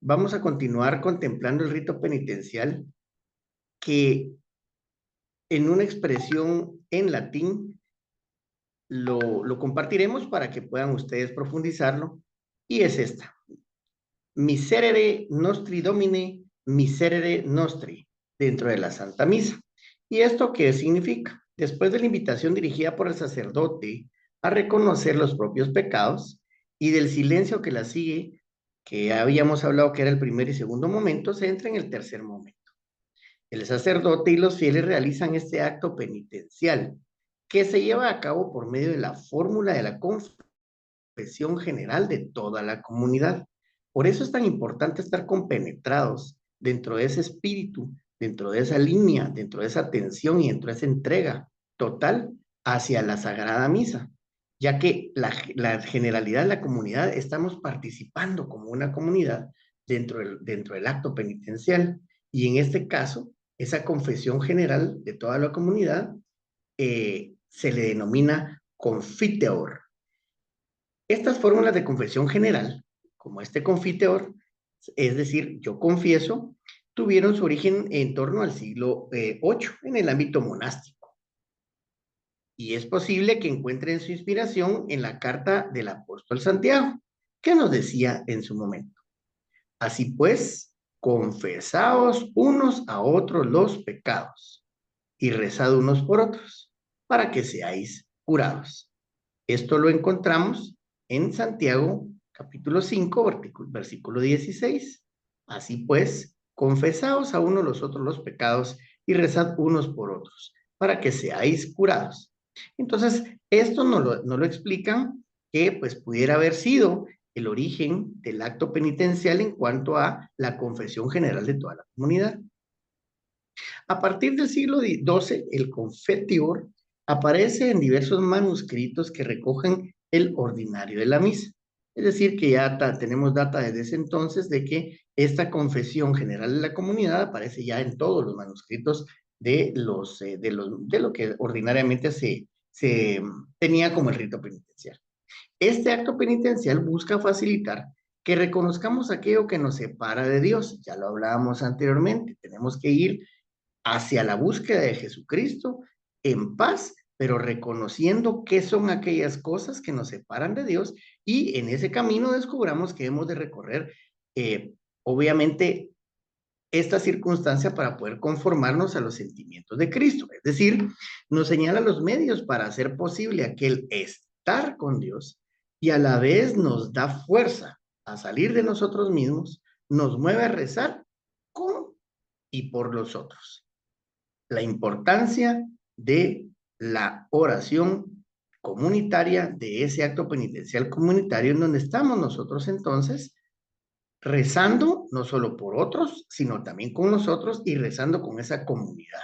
vamos a continuar contemplando el rito penitencial que en una expresión en latín lo compartiremos para que puedan ustedes profundizarlo, y es esta: Miserere nostri Domine, miserere nostri, dentro de la Santa Misa. ¿Y esto qué significa? Después de la invitación dirigida por el sacerdote a reconocer los propios pecados y del silencio que la sigue, que habíamos hablado que era el primer y segundo momento, se entra en el tercer momento. El sacerdote y los fieles realizan este acto penitencial que se lleva a cabo por medio de la fórmula de la confesión general de toda la comunidad. Por eso es tan importante estar compenetrados dentro de ese espíritu, dentro de esa línea, dentro de esa atención y dentro de esa entrega total hacia la Sagrada Misa, ya que la generalidad de la comunidad estamos participando como una comunidad dentro del acto penitencial. Y en este caso, esa confesión general de toda la comunidad se le denomina confiteor. Estas fórmulas de confesión general, como este confiteor, es decir, yo confieso, tuvieron su origen en torno al siglo VIII en el ámbito monástico. Y es posible que encuentren su inspiración en la carta del apóstol Santiago, que nos decía en su momento: así pues, confesaos unos a otros los pecados y rezad unos por otros, para que seáis curados. Esto lo encontramos en Santiago, capítulo 5, versículo 16. Así pues, confesaos a uno los otros los pecados y rezad unos por otros, para que seáis curados. Entonces, esto nos lo explican que pues pudiera haber sido el origen del acto penitencial en cuanto a la confesión general de toda la comunidad. A partir del siglo XII, el confiteor aparece en diversos manuscritos que recogen el ordinario de la misa. Es decir, que ya tenemos data desde ese entonces de que esta confesión general de la comunidad aparece ya en todos los manuscritos de lo que ordinariamente se tenía como el rito penitencial. Este acto penitencial busca facilitar que reconozcamos aquello que nos separa de Dios. Ya lo hablábamos anteriormente, tenemos que ir hacia la búsqueda de Jesucristo en paz, pero reconociendo qué son aquellas cosas que nos separan de Dios, y en ese camino descubramos que hemos de recorrer, obviamente, esta circunstancia para poder conformarnos a los sentimientos de Cristo. Es decir, nos señala los medios para hacer posible aquel estar con Dios, y a la vez nos da fuerza a salir de nosotros mismos, nos mueve a rezar con y por los otros. La importancia de la oración comunitaria, de ese acto penitencial comunitario en donde estamos nosotros entonces rezando no solo por otros, sino también con nosotros y rezando con esa comunidad.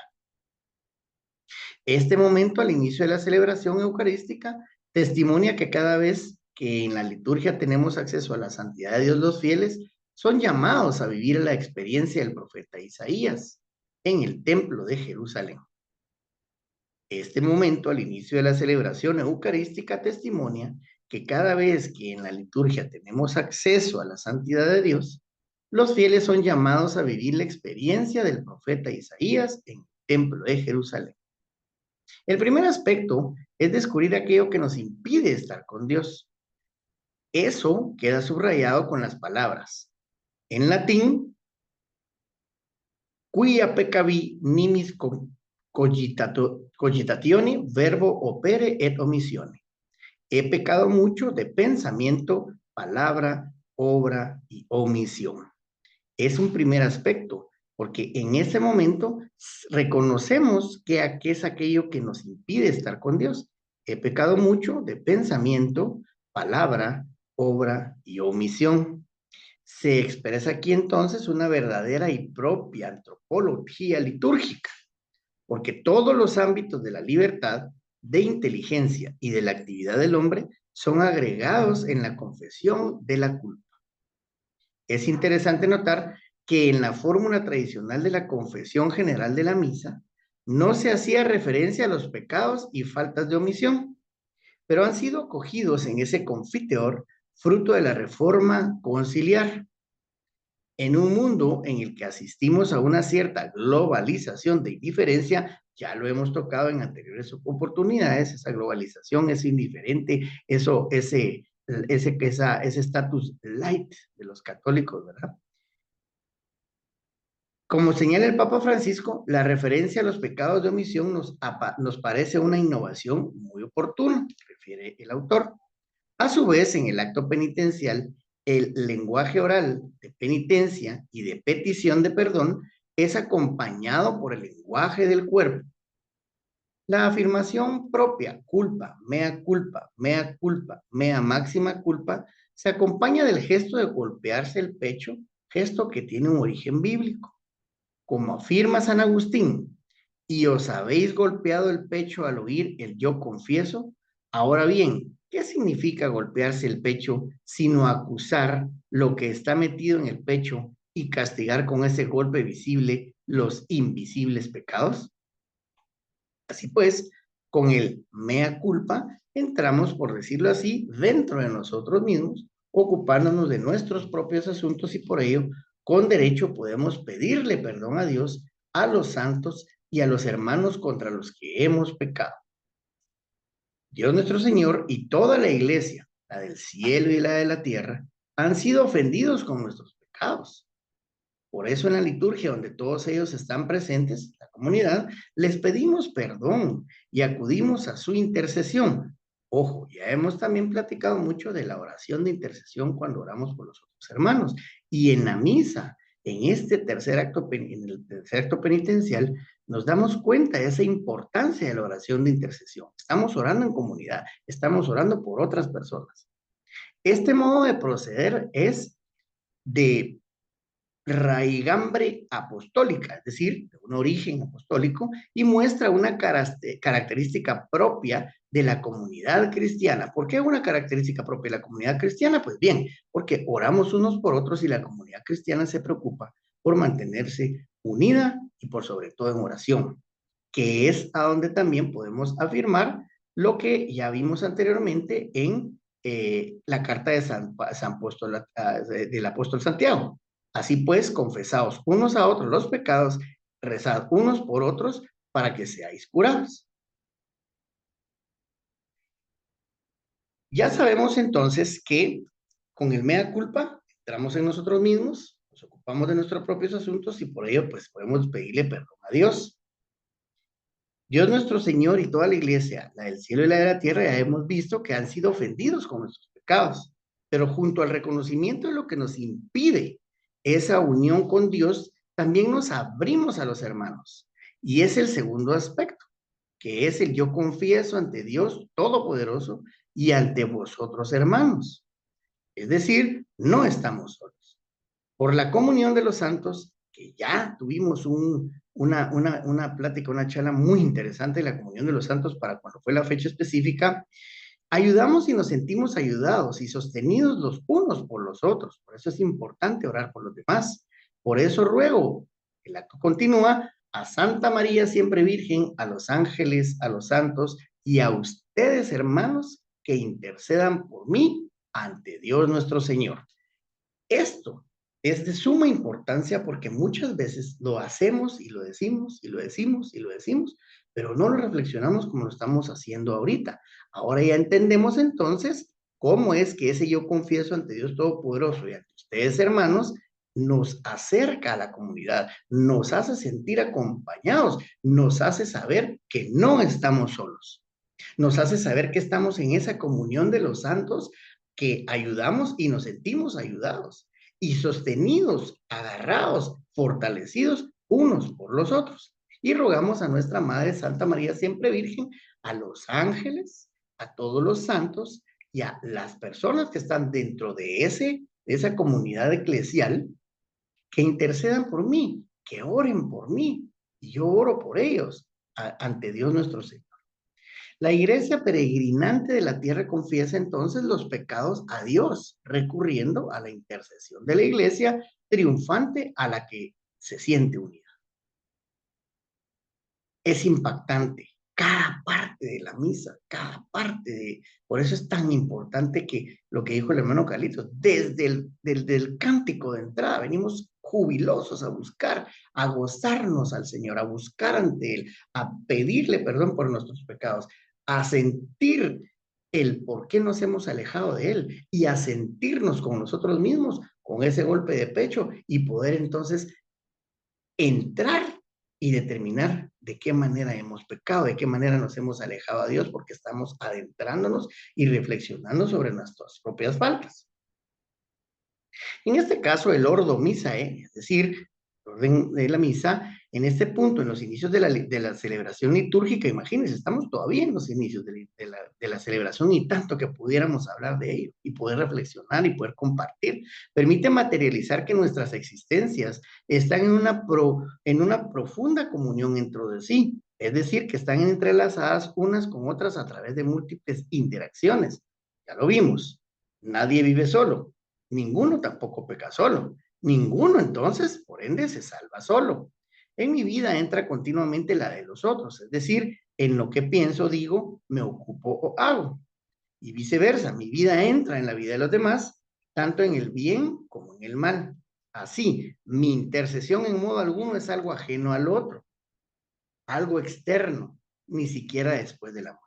Este momento al inicio de la celebración eucarística testimonia que cada vez que en la liturgia tenemos acceso a la santidad de Dios, los fieles son llamados a vivir la experiencia del profeta Isaías en el templo de Jerusalén. Este momento al inicio de la celebración eucarística testimonia que cada vez que en la liturgia tenemos acceso a la santidad de Dios, los fieles son llamados a vivir la experiencia del profeta Isaías en el templo de Jerusalén. El primer aspecto es descubrir aquello que nos impide estar con Dios. Eso queda subrayado con las palabras en latín, quia peccavi nimis cogitatione verbo opere et omissione. He pecado mucho de pensamiento, palabra, obra y omisión. Es un primer aspecto, porque en ese momento reconocemos que es aquello que nos impide estar con Dios. He pecado mucho de pensamiento, palabra, obra y omisión. Se expresa aquí entonces una verdadera y propia antropología litúrgica, porque todos los ámbitos de la libertad, de inteligencia y de la actividad del hombre son agregados en la confesión de la culpa. Es interesante notar que en la fórmula tradicional de la confesión general de la misa no se hacía referencia a los pecados y faltas de omisión, pero han sido acogidos en ese confiteor fruto de la reforma conciliar. En un mundo en el que asistimos a una cierta globalización de indiferencia, ya lo hemos tocado en anteriores oportunidades, esa globalización es indiferente, ese estatus light de los católicos, ¿verdad? Como señala el Papa Francisco, la referencia a los pecados de omisión nos parece una innovación muy oportuna, refiere el autor. A su vez, en el acto penitencial, el lenguaje oral de penitencia y de petición de perdón es acompañado por el lenguaje del cuerpo. La afirmación propia, culpa, mea máxima culpa, se acompaña del gesto de golpearse el pecho, gesto que tiene un origen bíblico. Como afirma San Agustín, y os habéis golpeado el pecho al oír el yo confieso. Ahora bien, ¿qué significa golpearse el pecho sino acusar lo que está metido en el pecho y castigar con ese golpe visible los invisibles pecados? Así pues, con el mea culpa, entramos, por decirlo así, dentro de nosotros mismos, ocupándonos de nuestros propios asuntos y por ello, con derecho, podemos pedirle perdón a Dios, a los santos y a los hermanos contra los que hemos pecado. Dios nuestro Señor y toda la iglesia, la del cielo y la de la tierra, han sido ofendidos con nuestros pecados. Por eso en la liturgia, donde todos ellos están presentes, la comunidad, les pedimos perdón y acudimos a su intercesión. Ojo, ya hemos también platicado mucho de la oración de intercesión cuando oramos por los otros hermanos. Y en la misa, en este tercer acto, en el tercer acto penitencial, nos damos cuenta de esa importancia de la oración de intercesión. Estamos orando en comunidad, estamos orando por otras personas. Este modo de proceder es de raigambre apostólica, es decir, de un origen apostólico, y muestra una característica propia de la comunidad cristiana. ¿Por qué una característica propia de la comunidad cristiana? Pues bien, porque oramos unos por otros y la comunidad cristiana se preocupa por mantenerse unida y por sobre todo en oración, que es a donde también podemos afirmar lo que ya vimos anteriormente en la carta de del apóstol Santiago. Así pues, confesaos unos a otros los pecados, rezad unos por otros para que seáis curados. Ya sabemos entonces que con el mea culpa entramos en nosotros mismos, nos ocupamos de nuestros propios asuntos y por ello pues podemos pedirle perdón a Dios. Dios nuestro Señor y toda la iglesia, la del cielo y la de la tierra, ya hemos visto que han sido ofendidos con nuestros pecados, pero junto al reconocimiento de lo que nos impide esa unión con Dios, también nos abrimos a los hermanos. Y es el segundo aspecto, que es el yo confieso ante Dios Todopoderoso y ante vosotros, hermanos. Es decir, no estamos solos. Por la comunión de los santos, que ya tuvimos una plática, una charla muy interesante de la comunión de los santos para cuando fue la fecha específica, ayudamos y nos sentimos ayudados y sostenidos los unos por los otros. Por eso es importante orar por los demás. Por eso ruego, el acto continúa, a Santa María siempre Virgen, a los ángeles, a los santos y a ustedes, hermanos, que intercedan por mí ante Dios nuestro Señor. Esto es de suma importancia porque muchas veces lo hacemos y lo decimos y lo decimos y lo decimos, pero no lo reflexionamos como lo estamos haciendo ahorita. Ahora ya entendemos entonces cómo es que ese yo confieso ante Dios Todopoderoso y ante ustedes, hermanos, nos acerca a la comunidad, nos hace sentir acompañados, nos hace saber que no estamos solos, nos hace saber que estamos en esa comunión de los santos, que ayudamos y nos sentimos ayudados y sostenidos, agarrados, fortalecidos unos por los otros. Y rogamos a nuestra Madre Santa María siempre Virgen, a los ángeles, a todos los santos y a las personas que están dentro de esa comunidad eclesial, que intercedan por mí, que oren por mí, y yo oro por ellos ante Dios nuestro Señor. La iglesia peregrinante de la tierra confiesa entonces los pecados a Dios, recurriendo a la intercesión de la iglesia triunfante a la que se siente unida. Es impactante cada parte de la misa, cada parte de... Por eso es tan importante que lo que dijo el hermano Carlitos, desde el cántico de entrada, venimos jubilosos a buscar, a gozarnos al Señor, a buscar ante Él, a pedirle perdón por nuestros pecados, a sentir el por qué nos hemos alejado de Él y a sentirnos con nosotros mismos, con ese golpe de pecho y poder entonces entrar y determinar de qué manera hemos pecado, de qué manera nos hemos alejado a Dios, porque estamos adentrándonos y reflexionando sobre nuestras propias faltas. En este caso, el ordo misae, es decir, el orden de la misa, en este punto, en los inicios de la celebración litúrgica, imagínense, estamos todavía en los inicios de la celebración y tanto que pudiéramos hablar de ello y poder reflexionar y poder compartir, permite materializar que nuestras existencias están en una profunda comunión entre de sí, es decir, que están entrelazadas unas con otras a través de múltiples interacciones. Ya lo vimos, nadie vive solo, ninguno tampoco peca solo. Ninguno entonces, por ende, se salva solo. En mi vida entra continuamente la de los otros, es decir, en lo que pienso, digo, me ocupo o hago. Y viceversa, mi vida entra en la vida de los demás, tanto en el bien como en el mal. Así, mi intercesión en modo alguno es algo ajeno al otro, algo externo, ni siquiera después del amor.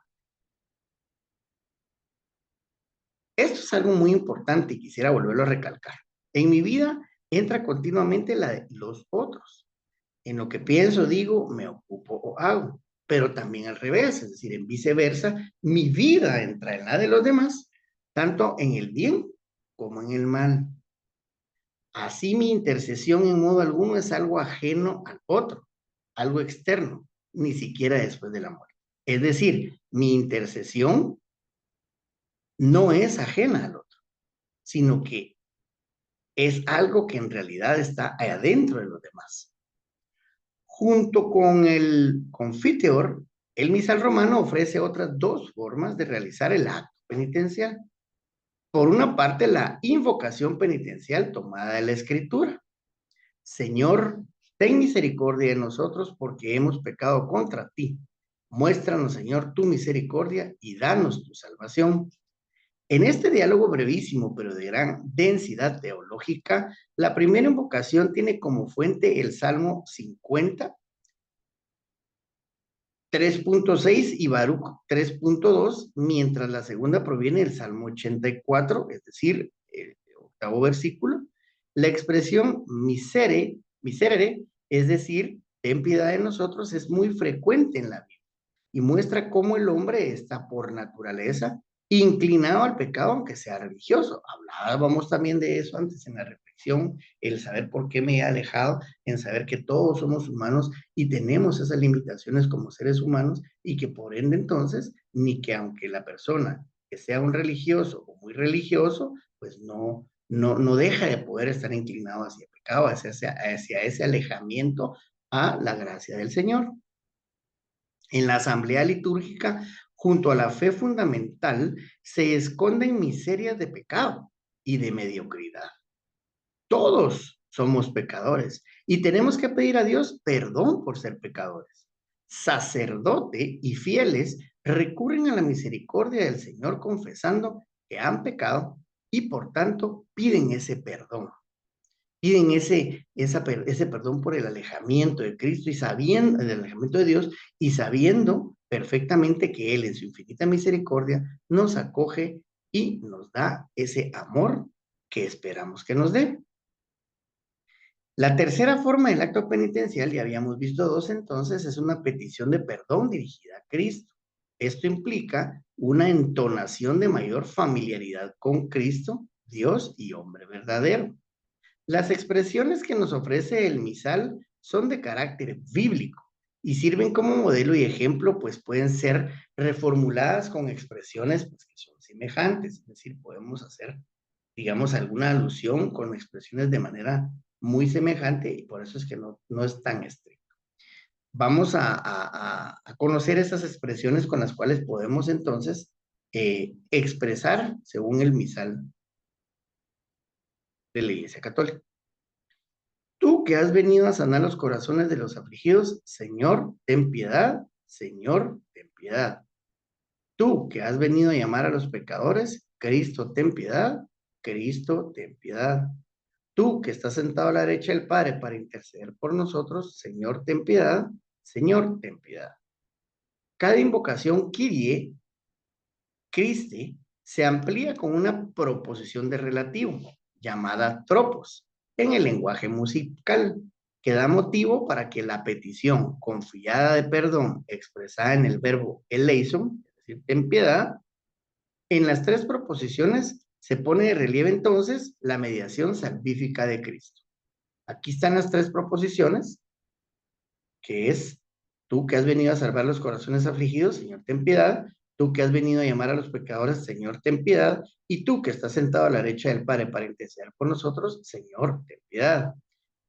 Esto es algo muy importante y quisiera volverlo a recalcar. En mi vida entra continuamente la de los otros. En lo que pienso, digo, me ocupo o hago, pero también al revés, es decir, en viceversa, mi vida entra en la de los demás, tanto en el bien como en el mal. Así mi intercesión en modo alguno es algo ajeno al otro, algo externo, ni siquiera después del amor. Es decir, mi intercesión no es ajena al otro, sino que es algo que en realidad está adentro de los demás. Junto con el confiteor, el misal romano ofrece otras dos formas de realizar el acto penitencial. Por una parte, la invocación penitencial tomada de la Escritura. Señor, ten misericordia de nosotros porque hemos pecado contra ti. Muéstranos, Señor, tu misericordia y danos tu salvación. En este diálogo brevísimo, pero de gran densidad teológica, la primera invocación tiene como fuente el Salmo 50, 3.6 y Baruch 3.2, mientras la segunda proviene del Salmo 84, es decir, el octavo versículo. La expresión miserere, es decir, ten piedad de nosotros, es muy frecuente en la Biblia y muestra cómo el hombre está por naturaleza inclinado al pecado, aunque sea religioso. Hablábamos también de eso antes en la reflexión. corrección, el saber por qué me he alejado, en saber que todos somos humanos y tenemos esas limitaciones como seres humanos y que por ende entonces, ni que aunque la persona que sea un religioso o muy religioso, pues no deja de poder estar inclinado hacia el pecado, hacia ese alejamiento a la gracia del Señor. En la asamblea litúrgica, junto a la fe fundamental, se esconden miserias de pecado y de mediocridad. Todos somos pecadores y tenemos que pedir a Dios perdón por ser pecadores. Sacerdote y fieles recurren a la misericordia del Señor confesando que han pecado y por tanto piden ese perdón. Piden ese perdón por el alejamiento de Cristo y sabiendo, el alejamiento de Dios y sabiendo perfectamente que Él en su infinita misericordia nos acoge y nos da ese amor que esperamos que nos dé. La tercera forma del acto penitencial, ya habíamos visto dos entonces, es una petición de perdón dirigida a Cristo. Esto implica una entonación de mayor familiaridad con Cristo, Dios y hombre verdadero. Las expresiones que nos ofrece el misal son de carácter bíblico y sirven como modelo y ejemplo, pues pueden ser reformuladas con expresiones pues, que son semejantes, es decir, podemos hacer, digamos, alguna alusión con expresiones de manera muy semejante y por eso es que no es tan estricto. Vamos a conocer estas expresiones con las cuales podemos entonces expresar según el misal de la Iglesia Católica. Tú que has venido a sanar los corazones de los afligidos, Señor, ten piedad, Señor, ten piedad. Tú que has venido a llamar a los pecadores, Cristo, ten piedad, Cristo, ten piedad. Tú que estás sentado a la derecha del Padre para interceder por nosotros, Señor, ten piedad, Señor, ten piedad. Cada invocación Kyrie, Christe, se amplía con una proposición de relativo, llamada tropos, en el lenguaje musical, que da motivo para que la petición confiada de perdón expresada en el verbo eleison, es decir, ten piedad, en las tres proposiciones se pone de relieve entonces la mediación salvífica de Cristo. Aquí están las tres proposiciones, que es, tú que has venido a salvar los corazones afligidos, Señor, ten piedad. Tú que has venido a llamar a los pecadores, Señor, ten piedad. Y tú que estás sentado a la derecha del Padre para interceder por nosotros, Señor, ten piedad.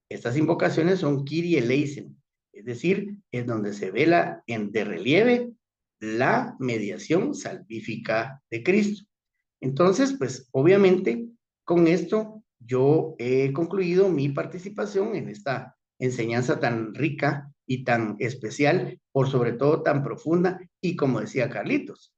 Estas invocaciones son Kyrie eleison, es decir, es donde se vela de relieve la mediación salvífica de Cristo. Entonces, pues obviamente con esto yo he concluido mi participación en esta enseñanza tan rica y tan especial, por sobre todo tan profunda y como decía Carlitos,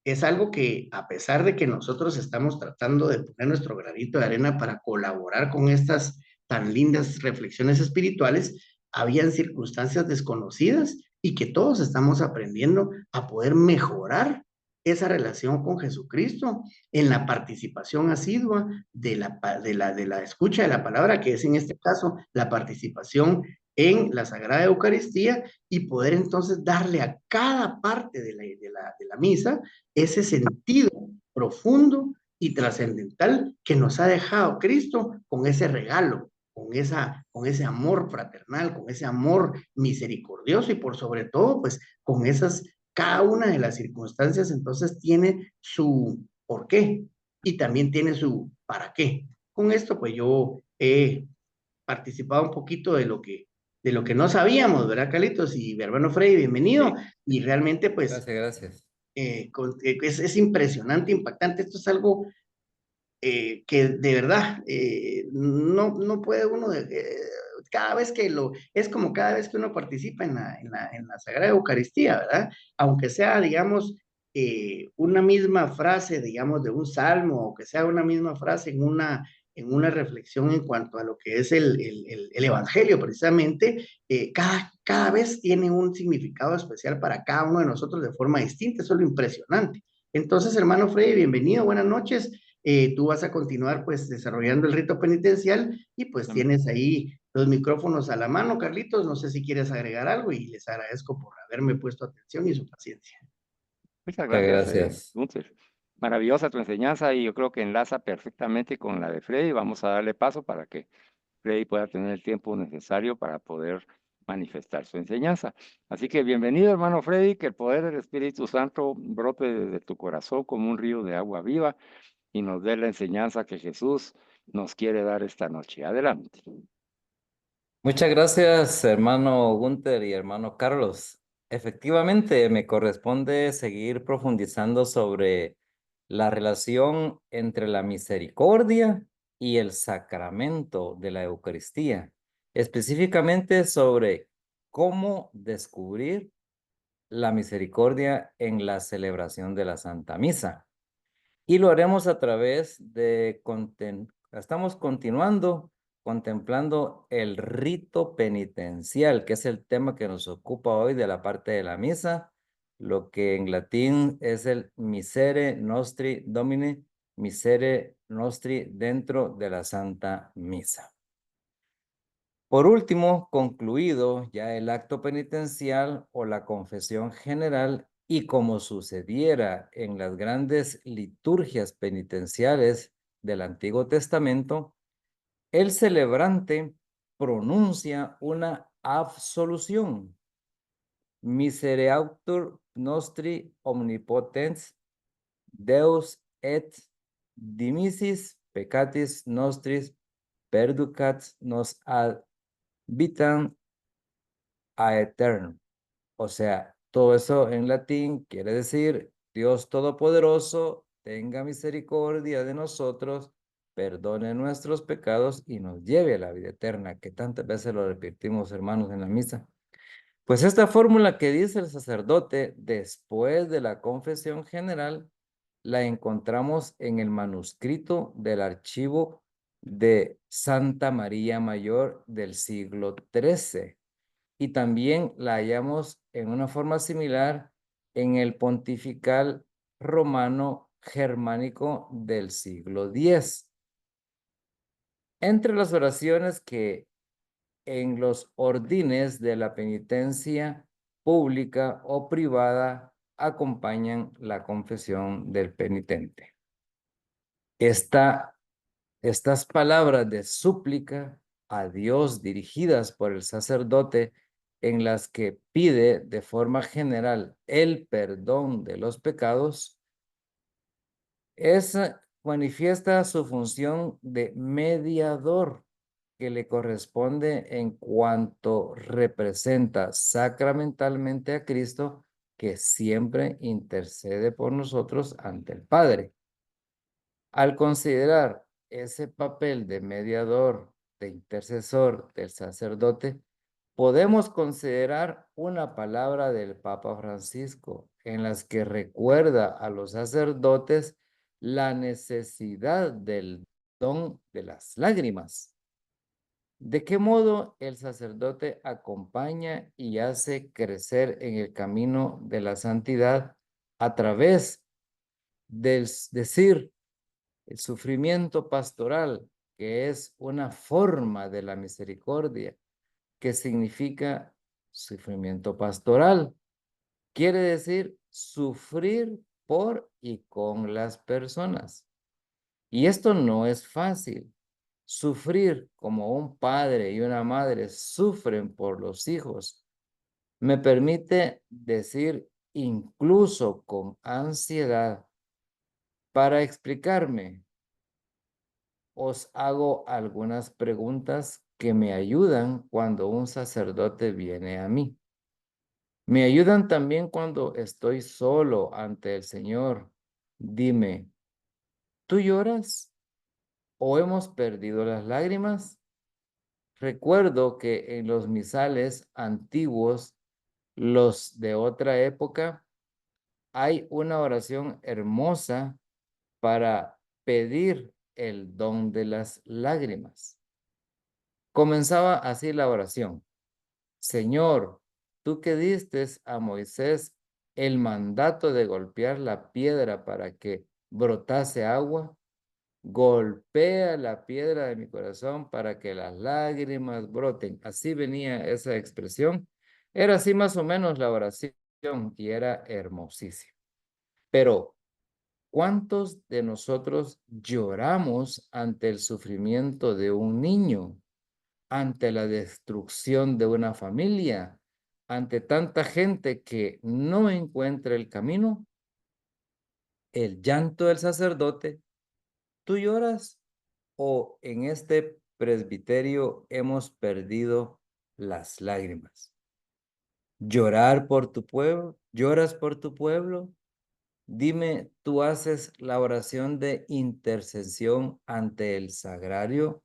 es algo que a pesar de que nosotros estamos tratando de poner nuestro granito de arena para colaborar con estas tan lindas reflexiones espirituales, habían circunstancias desconocidas y que todos estamos aprendiendo a poder mejorar esa relación con Jesucristo en la participación asidua de la escucha de la palabra, que es en este caso la participación en la Sagrada Eucaristía y poder entonces darle a cada parte de la misa ese sentido profundo y trascendental que nos ha dejado Cristo con ese regalo, con ese amor fraternal, con ese amor misericordioso y por sobre todo, pues con cada una de las circunstancias entonces tiene su por qué y también tiene su para qué. Con esto, pues yo he participado un poquito de lo que no sabíamos, ¿verdad, Carlitos? Y hermano Freddy, bienvenido. Sí, Y realmente, pues, Gracias, gracias. es impresionante, impactante. Esto es algo que de verdad no puede uno, cada vez es como cada vez que uno participa en la Sagrada Eucaristía, ¿verdad? Aunque sea, digamos, una misma frase, digamos, de un salmo, o que sea una misma frase en una reflexión en cuanto a lo que es el Evangelio, precisamente, cada vez tiene un significado especial para cada uno de nosotros de forma distinta. Eso es lo impresionante. Entonces, hermano Freddy, bienvenido, buenas noches. Tú vas a continuar pues desarrollando el rito penitencial y pues tienes ahí los micrófonos a la mano, Carlitos. No sé si quieres agregar algo y les agradezco por haberme puesto atención y su paciencia. muchas Muchas gracias, gracias. Gunther. Maravillosa tu enseñanza y yo creo que enlaza perfectamente con la de Freddy. Vamos a darle paso para que Freddy pueda tener el tiempo necesario para poder manifestar su enseñanza. Así que bienvenido, hermano Freddy, que el poder del Espíritu Santo brote desde tu corazón como un río de agua viva y nos dé la enseñanza que Jesús nos quiere dar esta noche. Adelante. Muchas gracias, hermano Gunther y hermano Carlos. Efectivamente, me corresponde seguir profundizando sobre la relación entre la misericordia y el sacramento de la Eucaristía, específicamente sobre cómo descubrir la misericordia en la celebración de la Santa Misa. Y lo haremos a través de, estamos continuando contemplando el rito penitencial, que es el tema que nos ocupa hoy de la parte de la misa, lo que en latín es el Misere Nostri Domini, Misere Nostri dentro de la Santa Misa. Por último, concluido ya el acto penitencial o la confesión general, y como sucediera en las grandes liturgias penitenciales del Antiguo Testamento, el celebrante pronuncia una absolución. Misereautor nostri omnipotens Deus et dimissis peccatis nostris perducat nos ad vitam aeternum. O sea, todo eso en latín quiere decir, Dios Todopoderoso, tenga misericordia de nosotros, perdone nuestros pecados y nos lleve a la vida eterna, que tantas veces lo repetimos, hermanos, en la misa. Pues esta fórmula que dice el sacerdote después de la confesión general, la encontramos en el manuscrito del archivo de Santa María Mayor del siglo XIII. Y también la hallamos en una forma similar en el pontifical romano germánico del siglo X. Entre las oraciones que en los ordines de la penitencia pública o privada acompañan la confesión del penitente. Estas palabras de súplica a Dios dirigidas por el sacerdote, en las que pide de forma general el perdón de los pecados, manifiesta su función de mediador que le corresponde en cuanto representa sacramentalmente a Cristo, que siempre intercede por nosotros ante el Padre. Al considerar ese papel de mediador, de intercesor del sacerdote, podemos considerar una palabra del Papa Francisco en las que recuerda a los sacerdotes la necesidad del don de las lágrimas. ¿De qué modo el sacerdote acompaña y hace crecer en el camino de la santidad a través del decir el sufrimiento pastoral, que es una forma de la misericordia, que significa sufrimiento pastoral? Quiere decir sufrir por y con las personas. Y esto no es fácil. Sufrir como un padre y una madre sufren por los hijos. Me permite decir incluso con ansiedad. Para explicarme, os hago algunas preguntas que me ayudan cuando un sacerdote viene a mí. Me ayudan también cuando estoy solo ante el Señor. Dime, ¿tú lloras o hemos perdido las lágrimas? Recuerdo que en los misales antiguos, los de otra época, hay una oración hermosa para pedir el don de las lágrimas. Comenzaba así la oración. Señor, tú que diste a Moisés el mandato de golpear la piedra para que brotase agua, golpea la piedra de mi corazón para que las lágrimas broten. Así venía esa expresión. Era así más o menos la oración y era hermosísima. Pero ¿Cuántos de nosotros lloramos ante el sufrimiento de un niño, ante la destrucción de una familia, ante tanta gente que no encuentra el camino? El llanto del sacerdote, ¿tú lloras? ¿O en este presbiterio hemos perdido las lágrimas? ¿Llorar por tu pueblo? ¿Lloras por tu pueblo? Dime, ¿tú haces la oración de intercesión ante el sagrario?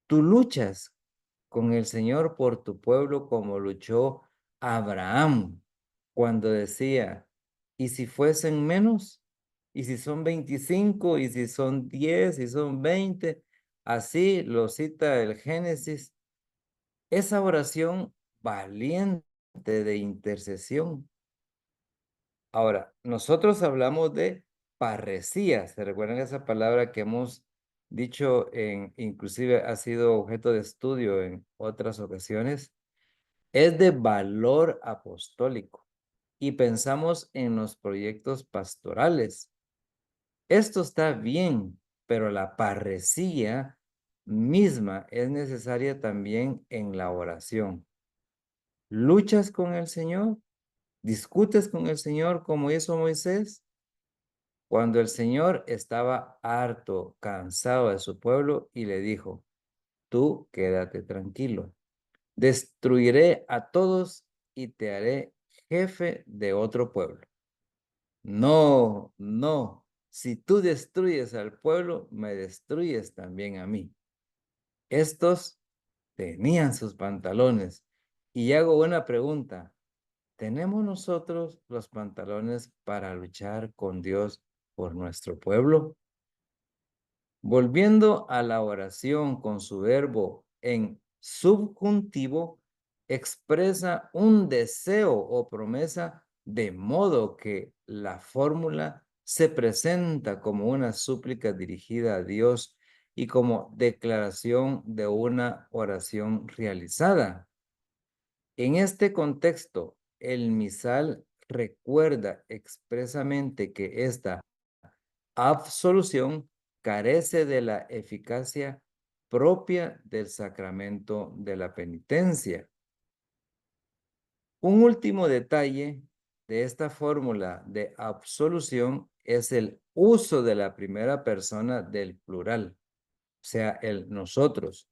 ¿Tú luchas con el Señor por tu pueblo como luchó Abraham cuando decía, ¿y si fuesen menos? ¿Y si son 25? ¿Y si son 10? ¿Y son 20? Así lo cita el Génesis. Esa oración valiente de intercesión. Ahora, nosotros hablamos de parresía. ¿Se recuerdan esa palabra que hemos dicho inclusive ha sido objeto de estudio en otras ocasiones? Es de valor apostólico y pensamos en los proyectos pastorales. Esto está bien, pero la parresía misma es necesaria también en la oración. ¿Luchas con el Señor? ¿Discutes con el Señor como hizo Moisés? Cuando el Señor estaba harto, cansado de su pueblo y le dijo, tú quédate tranquilo, destruiré a todos y te haré jefe de otro pueblo. No, no, si tú destruyes al pueblo, me destruyes también a mí. Estos tenían sus pantalones. Y hago una pregunta, ¿tenemos nosotros los pantalones para luchar con Dios por nuestro pueblo? Volviendo a la oración con su verbo en subjuntivo, expresa un deseo o promesa, de modo que la fórmula se presenta como una súplica dirigida a Dios y como declaración de una oración realizada. En este contexto, el misal recuerda expresamente que esta absolución carece de la eficacia propia del sacramento de la penitencia. Un último detalle de esta fórmula de absolución es el uso de la primera persona del plural, o sea, el nosotros,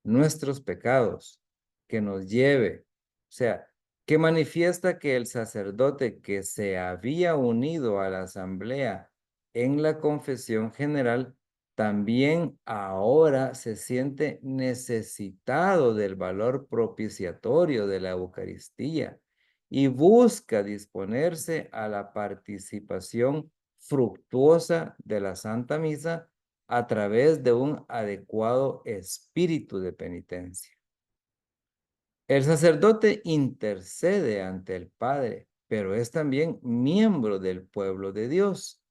nuestros pecados, que nos lleve, o sea, que manifiesta que el sacerdote que se había unido a la asamblea en la confesión general también ahora se siente necesitado del valor propiciatorio de la Eucaristía y busca disponerse a la participación fructuosa de la Santa Misa a través de un adecuado espíritu de penitencia. El sacerdote intercede ante el Padre, pero es también miembro del pueblo de Dios.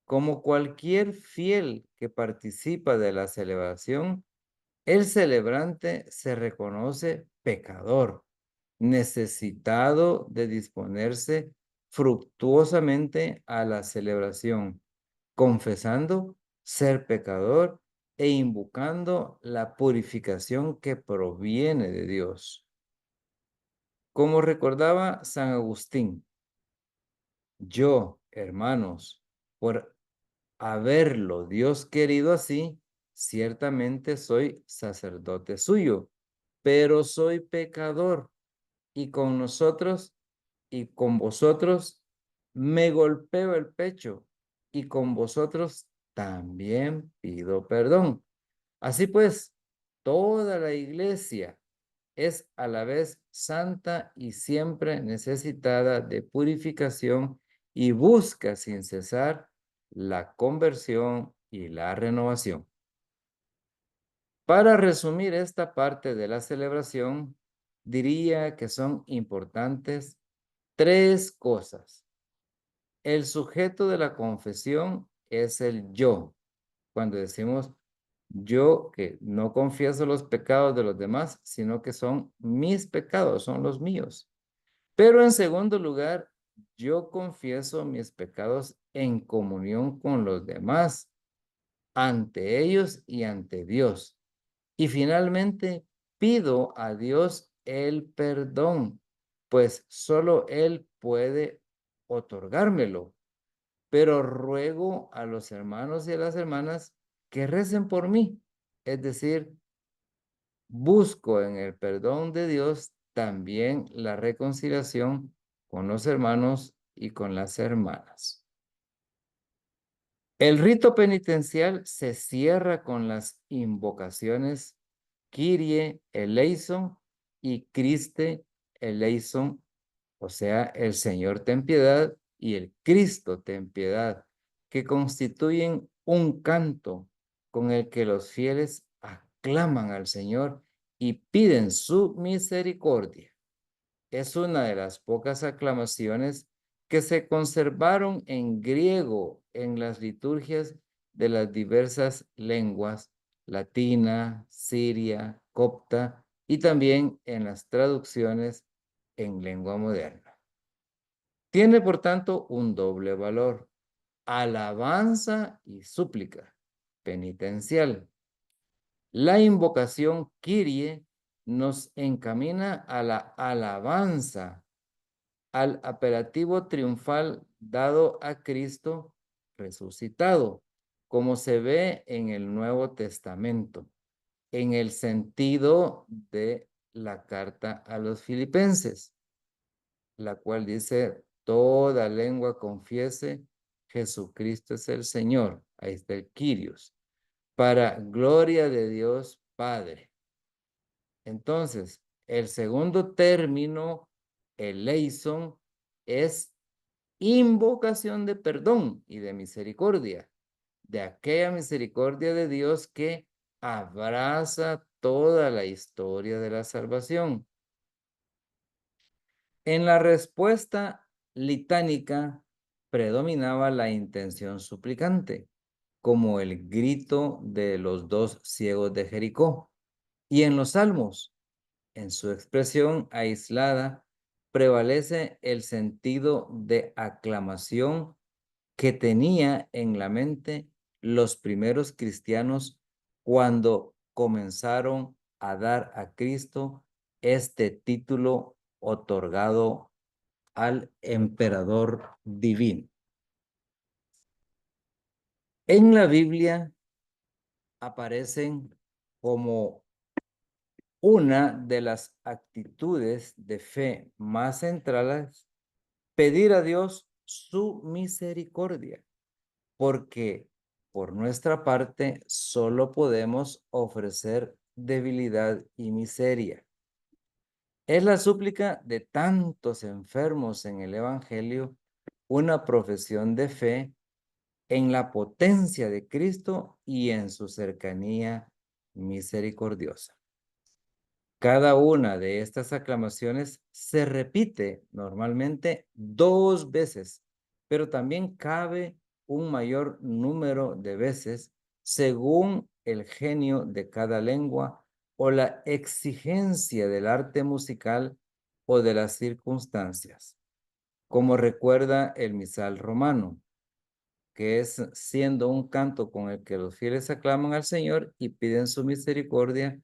Como cualquier fiel que participa de la celebración, el celebrante se reconoce pecador, necesitado de disponerse fructuosamente a la celebración, confesando ser pecador e invocando la purificación que proviene de Dios. Como recordaba San Agustín, yo, hermanos, por haberlo Dios querido así, ciertamente soy sacerdote suyo, pero soy pecador y con nosotros y con vosotros me golpeo el pecho y con vosotros también pido perdón. Así pues, toda la iglesia es a la vez santa y siempre necesitada de purificación y busca sin cesar la conversión y la renovación. Para resumir esta parte de la celebración, diría que son importantes tres cosas. El sujeto de la confesión es el yo. Cuando decimos yo que no confieso los pecados de los demás, sino que son mis pecados, son los míos. Pero en segundo lugar, yo confieso mis pecados en comunión con los demás, ante ellos y ante Dios. Y finalmente, pido a Dios el perdón, pues solo Él puede otorgármelo. Pero ruego a los hermanos y a las hermanas que recen por mí. Es decir, busco en el perdón de Dios también la reconciliación con los hermanos y con las hermanas. El rito penitencial se cierra con las invocaciones Kyrie eleison y Christe eleison, o sea, el Señor ten piedad y el Cristo ten piedad, que constituyen un canto con el que los fieles aclaman al Señor y piden su misericordia. Es una de las pocas aclamaciones que se conservaron en griego en las liturgias de las diversas lenguas, latina, siria, copta, y también en las traducciones en lengua moderna. Tiene, por tanto, un doble valor: alabanza y súplica penitencial. La invocación Kyrie nos encamina a la alabanza, al apelativo triunfal dado a Cristo resucitado, como se ve en el Nuevo Testamento, en el sentido de la carta a los Filipenses, la cual dice: toda lengua confiese Jesucristo es el Señor. Ahí está el Kyrios, para gloria de Dios Padre. Entonces, el segundo término, eleison, es invocación de perdón y de misericordia, de aquella misericordia de Dios que abraza toda la historia de la salvación. En la respuesta litánica predominaba la intención suplicante, como el grito de los dos ciegos de Jericó. Y en los salmos, en su expresión aislada, prevalece el sentido de aclamación que tenía en la mente los primeros cristianos cuando comenzaron a dar a Cristo este título otorgado al emperador divino. En la Biblia aparecen como una de las actitudes de fe más centrales pedir a Dios su misericordia, porque por nuestra parte solo podemos ofrecer debilidad y miseria. Es la súplica de tantos enfermos en el Evangelio una profesión de fe en la potencia de Cristo y en su cercanía misericordiosa. Cada una de estas aclamaciones se repite normalmente 2 veces, pero también cabe un mayor número de veces según el genio de cada lengua o la exigencia del arte musical o de las circunstancias. Como recuerda el misal romano, que es siendo un canto con el que los fieles aclaman al Señor y piden su misericordia,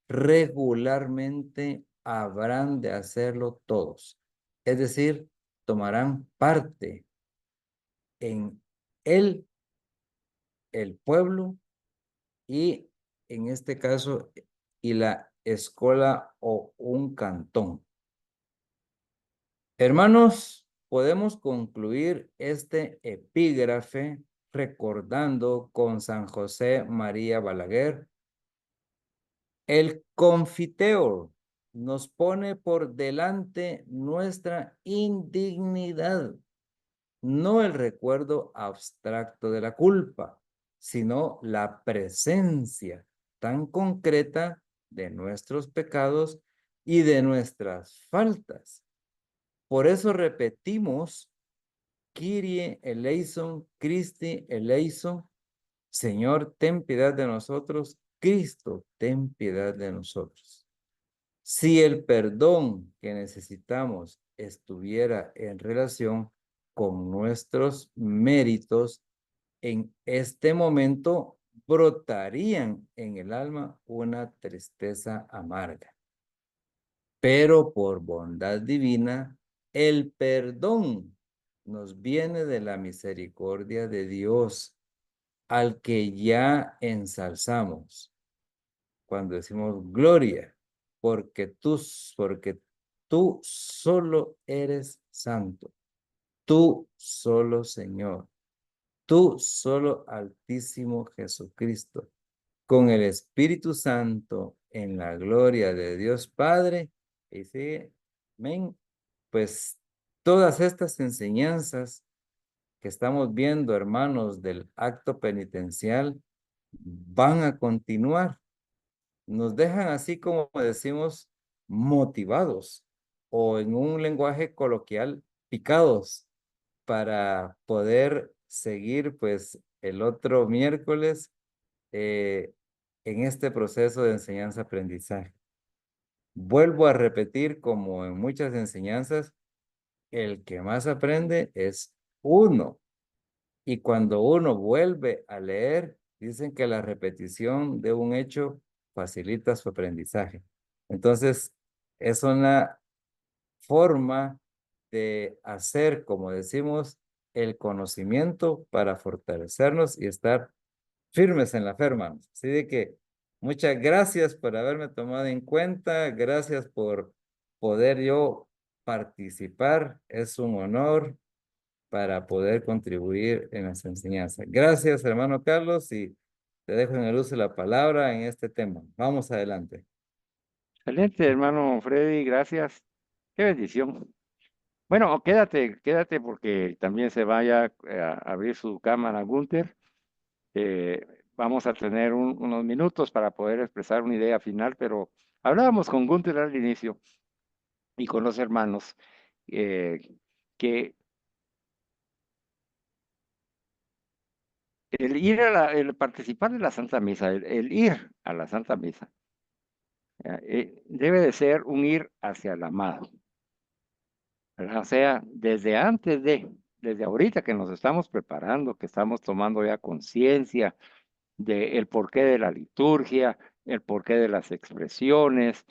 regularmente habrán de hacerlo todos. Es decir, tomarán parte en el pueblo y en este caso y la escuela o un cantón. Hermanos, podemos concluir este epígrafe recordando con San José María Balaguer: el confiteor nos pone por delante nuestra indignidad, no el recuerdo abstracto de la culpa, sino la presencia tan concreta de nuestros pecados y de nuestras faltas. Por eso repetimos Kyrie eleison, Christi eleison, Señor, ten piedad de nosotros, Cristo, ten piedad de nosotros. Si el perdón que necesitamos estuviera en relación con nuestros méritos, en este momento brotarían en el alma una tristeza amarga. Pero por bondad divina, el perdón nos viene de la misericordia de Dios, al que ya ensalzamos cuando decimos gloria, porque tú solo eres santo, tú solo Señor, tú solo Altísimo Jesucristo, con el Espíritu Santo en la gloria de Dios Padre. Y sigue, amén. Pues todas estas enseñanzas que estamos viendo, hermanos, del acto penitencial, van a continuar. Nos dejan así como decimos, motivados o en un lenguaje coloquial, picados para poder seguir pues el otro miércoles en este proceso de enseñanza-aprendizaje. Vuelvo a repetir, como en muchas enseñanzas, el que más aprende es uno. Y cuando uno vuelve a leer, dicen que la repetición de un hecho facilita su aprendizaje. Entonces, es una forma de hacer, como decimos, el conocimiento para fortalecernos y estar firmes en la fe, hermanos. Así de que muchas gracias por haberme tomado en cuenta, gracias por poder yo participar, es un honor para poder contribuir en las enseñanzas. Gracias, hermano Carlos, y te dejo en el uso de la palabra en este tema. Vamos adelante. Excelente, hermano Freddy, gracias. Qué bendición. Bueno, quédate porque también se vaya a abrir su cámara Gunther. Vamos a tener unos minutos para poder expresar una idea final, pero hablábamos con Gunther al inicio y con los hermanos que el participar de la Santa Misa, el ir a la Santa Misa, debe de ser un ir hacia el amado, ¿verdad? O sea, desde ahorita que nos estamos preparando, que estamos tomando ya conciencia del porqué de la liturgia, el porqué de las expresiones,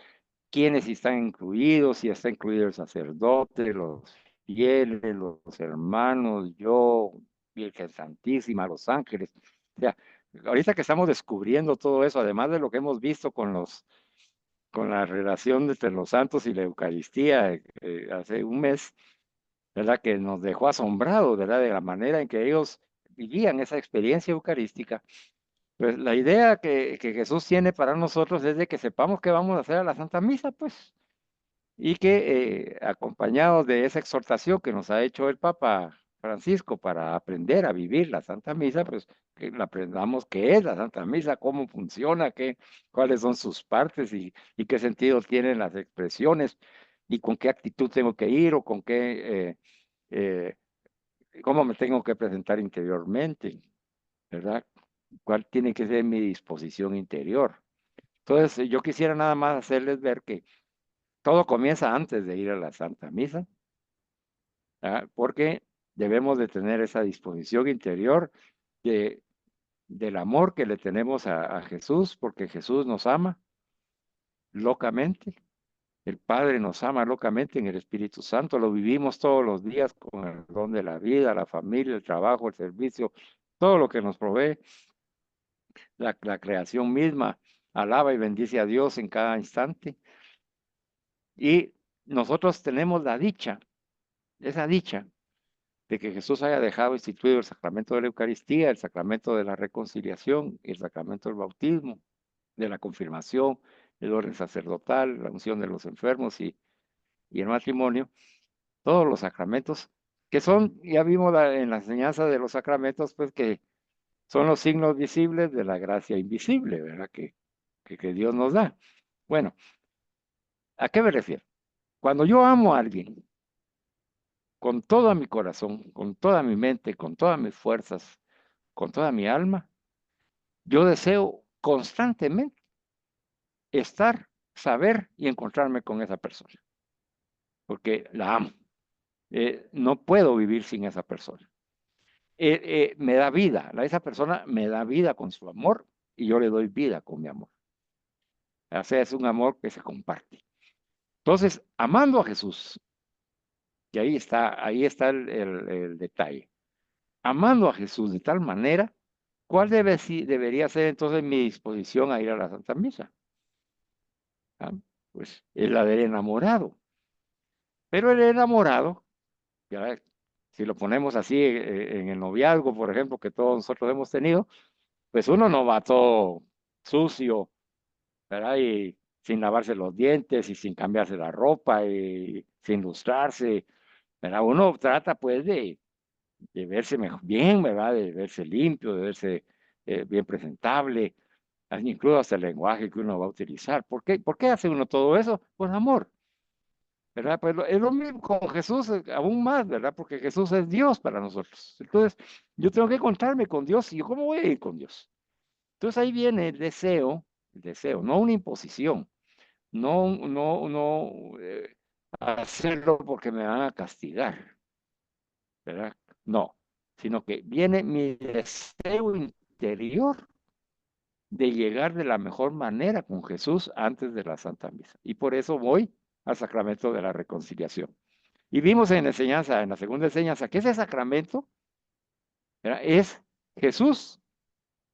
quiénes están incluidos, si está incluido el sacerdote, los fieles, los hermanos, yo, Virgen Santísima, los ángeles. O sea, ahorita que estamos descubriendo todo eso, además de lo que hemos visto con la relación entre los santos y la Eucaristía hace un mes, ¿verdad? Que nos dejó asombrados, ¿verdad? De la manera en que ellos vivían esa experiencia eucarística. Pues la idea que Jesús tiene para nosotros es de que sepamos qué vamos a hacer a la Santa Misa, pues, y que acompañados de esa exhortación que nos ha hecho el Papa Francisco para aprender a vivir la Santa Misa, pues que la aprendamos qué es la Santa Misa, cómo funciona, cuáles son sus partes y qué sentido tienen las expresiones y con qué actitud tengo que ir o con qué, cómo me tengo que presentar interiormente, ¿verdad? ¿Cuál tiene que ser mi disposición interior? Entonces, yo quisiera nada más hacerles ver que todo comienza antes de ir a la Santa Misa, ¿verdad? Porque debemos de tener esa disposición interior de, del amor que le tenemos a Jesús, porque Jesús nos ama locamente, el Padre nos ama locamente en el Espíritu Santo, lo vivimos todos los días con el don de la vida, la familia, el trabajo, el servicio, todo lo que nos provee, la creación misma, alaba y bendice a Dios en cada instante. Y nosotros tenemos la dicha, esa dicha, de que Jesús haya dejado instituido el sacramento de la Eucaristía, el sacramento de la reconciliación, el sacramento del bautismo, de la confirmación, el orden sacerdotal, la unción de los enfermos y el matrimonio, todos los sacramentos que son, ya vimos en la enseñanza de los sacramentos, pues que son los signos visibles de la gracia invisible, ¿verdad? Que Dios nos da. Bueno, ¿a qué me refiero? Cuando yo amo a alguien con todo mi corazón, con toda mi mente, con todas mis fuerzas, con toda mi alma, yo deseo constantemente estar, saber y encontrarme con esa persona, porque la amo. no puedo vivir sin esa persona. Me da vida, esa persona me da vida con su amor y yo le doy vida con mi amor. O sea, es un amor que se comparte. Entonces, amando a Jesús, y ahí está el detalle. Amando a Jesús de tal manera, ¿cuál debería ser entonces mi disposición a ir a la Santa Misa? ¿Ah? Pues es la del enamorado. Pero el enamorado, ya, si lo ponemos así en el noviazgo, por ejemplo, que todos nosotros hemos tenido, pues uno no va todo sucio, ¿verdad? Y sin lavarse los dientes y sin cambiarse la ropa y sin lustrarse, ¿verdad? Uno trata pues de verse bien, ¿verdad? De verse limpio, de verse bien presentable, incluso hasta el lenguaje que uno va a utilizar. ¿Por qué hace uno todo eso? Por amor, ¿verdad? Pues es lo mismo con Jesús, aún más, ¿verdad? Porque Jesús es Dios para nosotros. Entonces, yo tengo que encontrarme con Dios y yo, ¿cómo voy a ir con Dios? Entonces ahí viene el deseo, no una imposición, no hacerlo porque me van a castigar, ¿verdad? No, sino que viene mi deseo interior de llegar de la mejor manera con Jesús antes de la Santa Misa. Y por eso voy al sacramento de la reconciliación. Y vimos en la segunda enseñanza, que ese sacramento, ¿verdad? Es Jesús,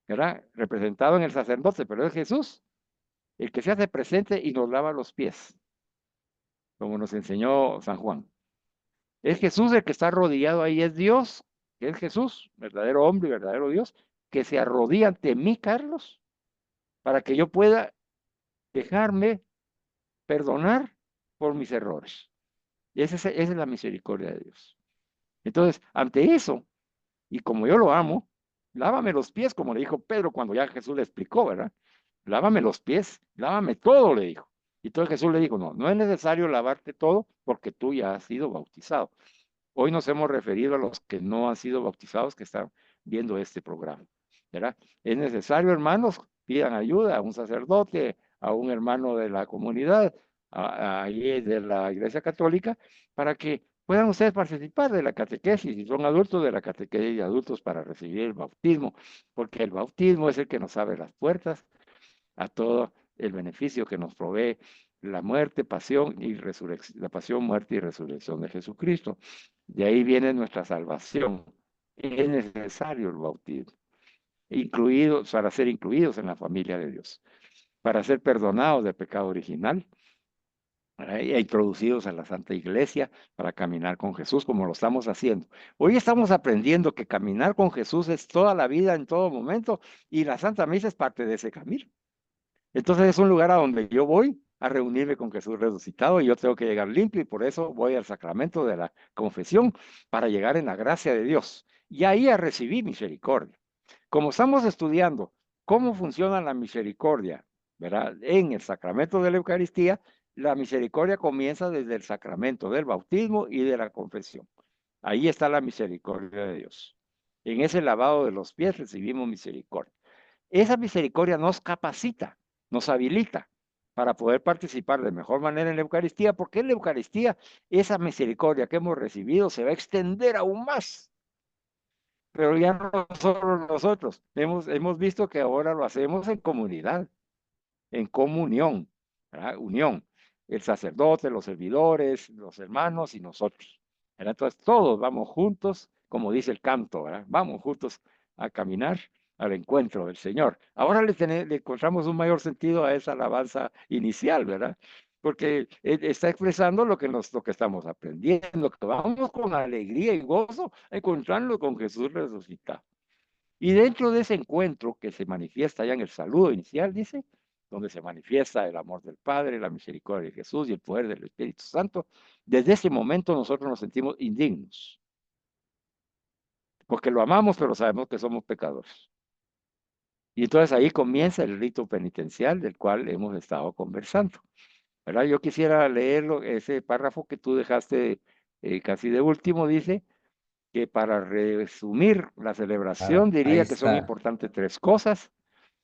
¿verdad? Representado en el sacerdote, pero es Jesús el que se hace presente y nos lava los pies, como nos enseñó San Juan. Es Jesús el que está arrodillado ahí, es Dios, que es Jesús, verdadero hombre y verdadero Dios, que se arrodilla ante mí, Carlos, para que yo pueda dejarme perdonar por mis errores. Y esa es la misericordia de Dios. Entonces, ante eso, y como yo lo amo, lávame los pies, como le dijo Pedro cuando ya Jesús le explicó, ¿verdad? Lávame los pies, lávame todo, le dijo. Y entonces Jesús le dijo, no es necesario lavarte todo porque tú ya has sido bautizado. Hoy nos hemos referido a los que no han sido bautizados que están viendo este programa, ¿verdad? Es necesario, hermanos, pidan ayuda a un sacerdote, a un hermano de la comunidad, ahí de la Iglesia Católica, para que puedan ustedes participar de la catequesis, si son adultos, de la catequesis de adultos para recibir el bautismo, porque el bautismo es el que nos abre las puertas a todo el beneficio que nos provee la muerte, pasión y resurrección, la pasión, muerte y resurrección de Jesucristo. De ahí viene nuestra salvación. Es necesario el bautismo, para ser incluidos en la familia de Dios, para ser perdonados del pecado original e introducidos a la Santa Iglesia para caminar con Jesús como lo estamos haciendo. Hoy estamos aprendiendo que caminar con Jesús es toda la vida, en todo momento, y la Santa Misa es parte de ese camino. Entonces es un lugar a donde yo voy a reunirme con Jesús resucitado y yo tengo que llegar limpio y por eso voy al sacramento de la confesión para llegar en la gracia de Dios y ahí a recibir misericordia. Como estamos estudiando cómo funciona la misericordia, ¿verdad? En el sacramento de la Eucaristía, la misericordia comienza desde el sacramento del bautismo y de la confesión. Ahí está la misericordia de Dios. En ese lavado de los pies recibimos misericordia. Esa misericordia nos capacita, nos habilita para poder participar de mejor manera en la Eucaristía, porque en la Eucaristía esa misericordia que hemos recibido se va a extender aún más. Pero ya no solo nosotros, hemos visto que ahora lo hacemos en comunidad, en comunión, ¿verdad? Unión, el sacerdote, los servidores, los hermanos y nosotros, ¿verdad? Entonces todos vamos juntos, como dice el canto, ¿verdad? Vamos juntos a caminar al encuentro del Señor. Ahora le encontramos un mayor sentido a esa alabanza inicial, ¿verdad? Porque está expresando lo que estamos aprendiendo, que vamos con alegría y gozo a encontrarnos con Jesús resucitado. Y dentro de ese encuentro que se manifiesta ya en el saludo inicial, dice, donde se manifiesta el amor del Padre, la misericordia de Jesús y el poder del Espíritu Santo, desde ese momento nosotros nos sentimos indignos, porque lo amamos, pero sabemos que somos pecadores. Y entonces ahí comienza el rito penitencial del cual hemos estado conversando, ¿verdad? Yo quisiera leerlo, ese párrafo que tú dejaste casi de último, dice que para resumir la celebración Ahí diría que son está, importantes tres cosas.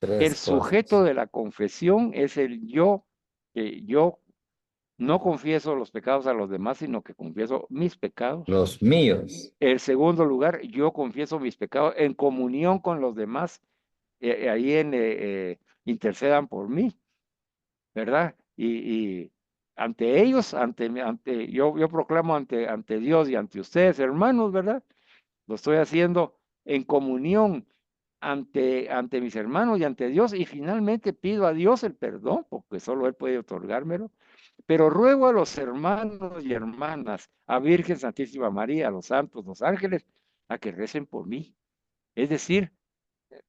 El tres sujeto cosas. de la confesión es el yo, que yo No confieso los pecados a los demás, sino que confieso mis pecados. Los míos. En segundo lugar, yo confieso mis pecados en comunión con los demás, ahí intercedan por mí, ¿verdad? Y ante ellos, yo proclamo ante Dios y ante ustedes, hermanos, ¿verdad? Lo estoy haciendo en comunión ante mis hermanos y ante Dios, y finalmente pido a Dios el perdón, porque solo Él puede otorgármelo, pero ruego a los hermanos y hermanas, a Virgen Santísima María, a los santos, los ángeles, a que recen por mí. Es decir,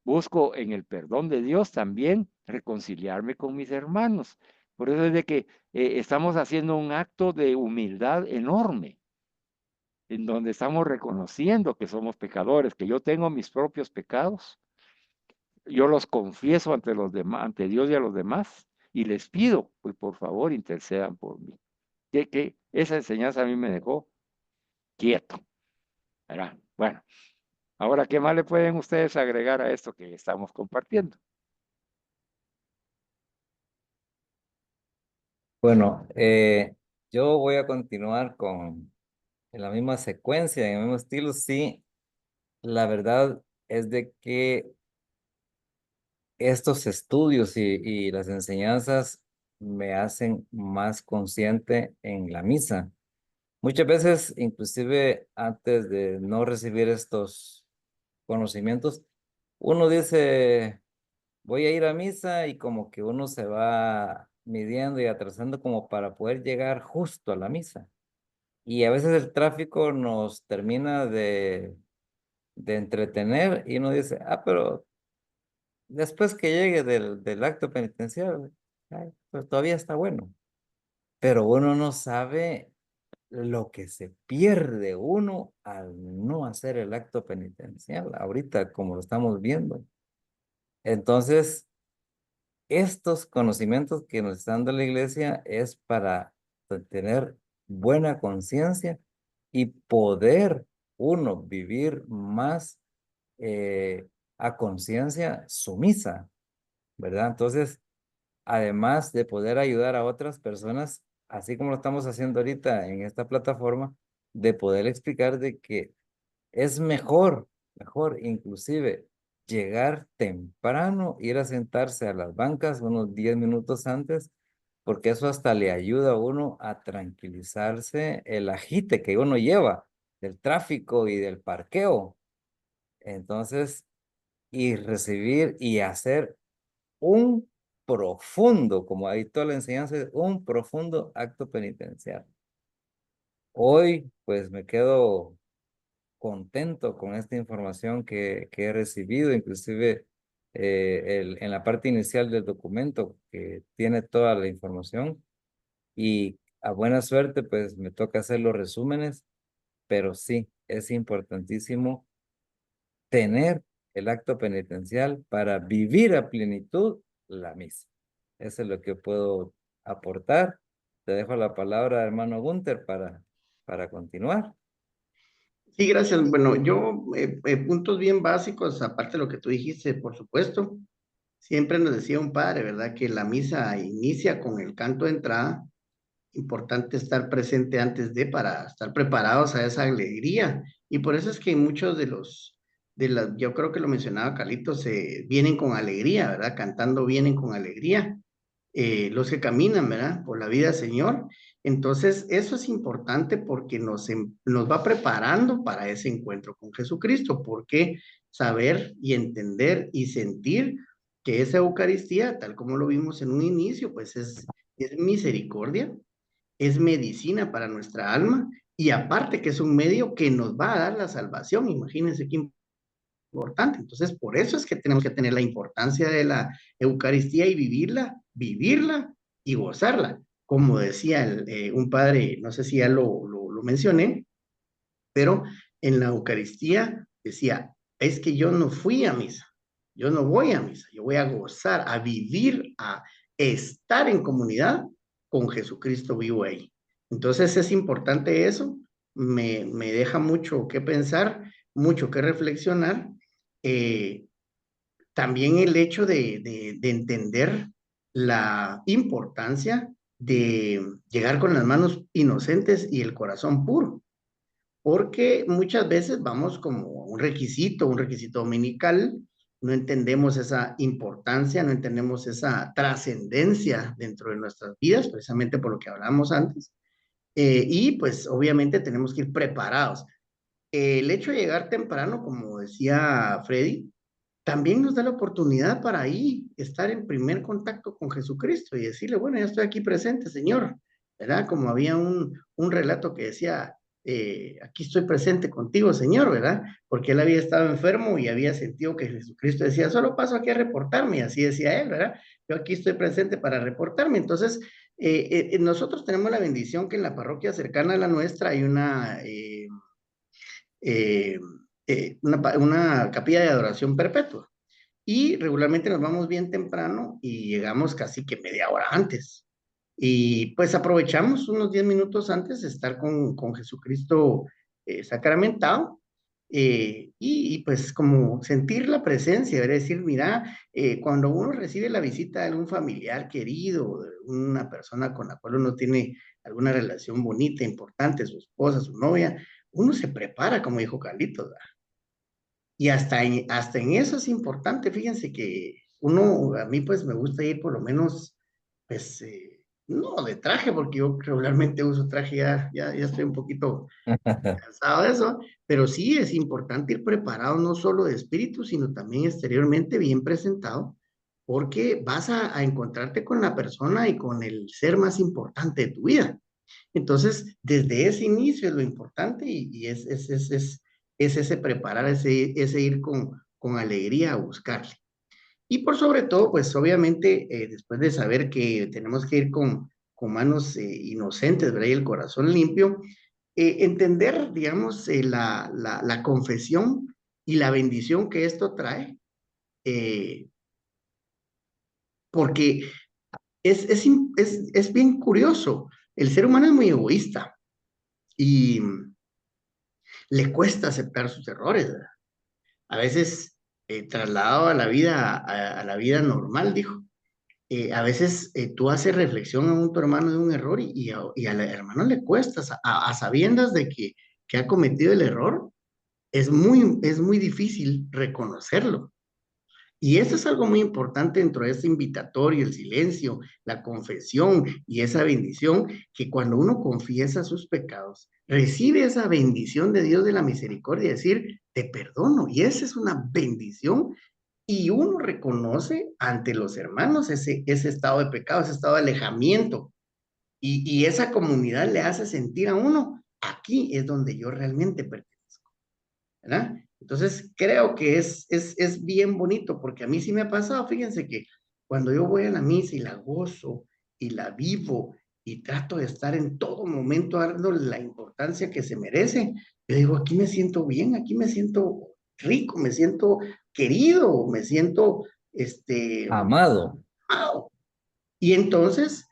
busco en el perdón de Dios también reconciliarme con mis hermanos. Por eso es de que estamos haciendo un acto de humildad enorme, en donde estamos reconociendo que somos pecadores, que yo tengo mis propios pecados, yo los confieso ante los demás, ante Dios y a los demás, y les pido, pues por favor, intercedan por mí. Que esa enseñanza a mí me dejó quieto, ¿verdad? Bueno, ahora, ¿qué más le pueden ustedes agregar a esto que estamos compartiendo? Bueno, yo voy a continuar en la misma secuencia, en el mismo estilo. Sí, la verdad es de que estos estudios y las enseñanzas me hacen más consciente en la misa. Muchas veces, inclusive antes de no recibir estos conocimientos, uno dice, voy a ir a misa y como que uno se va midiendo y atrasando como para poder llegar justo a la misa. Y a veces el tráfico nos termina de entretener y uno dice, pero después que llegue del acto penitencial, ay, pues todavía está bueno. Pero uno no sabe lo que se pierde uno al no hacer el acto penitencial, ahorita como lo estamos viendo. Entonces, estos conocimientos que nos está dando la iglesia es para tener buena conciencia y poder uno vivir más a conciencia sumisa, ¿verdad? Entonces, además de poder ayudar a otras personas, así como lo estamos haciendo ahorita en esta plataforma, de poder explicar de que es mejor inclusive llegar temprano, ir a sentarse a las bancas unos 10 minutos antes, porque eso hasta le ayuda a uno a tranquilizarse el agite que uno lleva del tráfico y del parqueo. Entonces, y recibir y hacer un profundo, como ahí toda la enseñanza, un profundo acto penitencial. Hoy, pues me quedo contento con esta información que he recibido, inclusive en la parte inicial del documento que tiene toda la información y a buena suerte pues me toca hacer los resúmenes, pero sí, es importantísimo tener el acto penitencial para vivir a plenitud la misa. Eso es lo que puedo aportar. Te dejo la palabra, hermano Gunther, para continuar. Sí, gracias. Bueno, yo, puntos bien básicos, aparte de lo que tú dijiste, por supuesto, siempre nos decía un padre, ¿verdad? Que la misa inicia con el canto de entrada. Importante estar presente antes de para estar preparados a esa alegría. Y por eso es que muchos yo creo que lo mencionaba Carlitos, vienen con alegría, ¿verdad? Cantando vienen con alegría. Los que caminan, ¿verdad? Por la vida, Señor. Entonces, eso es importante porque nos va preparando para ese encuentro con Jesucristo, porque saber y entender y sentir que esa Eucaristía, tal como lo vimos en un inicio, pues es misericordia, es medicina para nuestra alma y aparte que es un medio que nos va a dar la salvación. Imagínense qué importante. Entonces, por eso es que tenemos que tener la importancia de la Eucaristía y vivirla y gozarla. Como decía un padre, no sé si ya lo mencioné, pero en la Eucaristía decía, es que yo no fui a misa, yo no voy a misa, yo voy a gozar, a vivir, a estar en comunidad con Jesucristo vivo ahí. Entonces es importante eso, me deja mucho que pensar, mucho que reflexionar. Eh, También el hecho de entender la importancia de llegar con las manos inocentes y el corazón puro, porque muchas veces vamos como un requisito dominical, no entendemos esa importancia, no entendemos esa trascendencia dentro de nuestras vidas, precisamente por lo que hablamos antes, y pues obviamente tenemos que ir preparados. El hecho de llegar temprano, como decía Freddy, también nos da la oportunidad para ahí estar en primer contacto con Jesucristo y decirle, bueno, ya estoy aquí presente, Señor, ¿verdad? Como había un relato que decía, aquí estoy presente contigo, Señor, ¿verdad? Porque él había estado enfermo y había sentido que Jesucristo decía, solo paso aquí a reportarme, y así decía él, ¿verdad? Yo aquí estoy presente para reportarme. Entonces, nosotros tenemos la bendición que en la parroquia cercana a la nuestra hay eh, una capilla de adoración perpetua. Y regularmente nos vamos bien temprano y llegamos casi que media hora antes. Y pues aprovechamos unos 10 minutos antes de estar con Jesucristo sacramentado pues como sentir la presencia, es decir, mira, cuando uno recibe la visita de algún familiar querido, de una persona con la cual uno tiene alguna relación bonita, importante, su esposa, su novia, uno se prepara, como dijo Carlitos, ¿verdad? Y hasta en eso es importante, fíjense que uno, a mí pues me gusta ir por lo menos, pues, no de traje, porque yo regularmente uso traje, ya estoy un poquito cansado de eso, pero sí es importante ir preparado no solo de espíritu, sino también exteriormente bien presentado, porque vas a encontrarte con la persona y con el ser más importante de tu vida. Entonces, desde ese inicio es lo importante y es ese preparar, ese ir con alegría a buscarle. Y por sobre todo, pues obviamente, después de saber que tenemos que ir con manos inocentes, ¿verdad? Y el corazón limpio, entender, digamos, la confesión y la bendición que esto trae, eh, porque es bien curioso. El ser humano es muy egoísta y le cuesta aceptar sus errores, ¿verdad? A veces, trasladado a la vida, a la vida normal, dijo, a veces tú haces reflexión a tu hermano de un error y al hermano le cuesta, a sabiendas de que ha cometido el error, es muy difícil reconocerlo. Y eso es algo muy importante dentro de este invitatorio, el silencio, la confesión y esa bendición, que cuando uno confiesa sus pecados, recibe esa bendición de Dios de la misericordia, decir, te perdono. Y esa es una bendición y uno reconoce ante los hermanos ese estado de pecado, ese estado de alejamiento. Y esa comunidad le hace sentir a uno, aquí es donde yo realmente pertenezco, ¿verdad? Entonces creo que es bien bonito, porque a mí sí me ha pasado, fíjense que cuando yo voy a la misa y la gozo y la vivo y trato de estar en todo momento dándole la importancia que se merece, yo digo, aquí me siento bien, aquí me siento rico, me siento querido, me siento, Amado. amado. Y entonces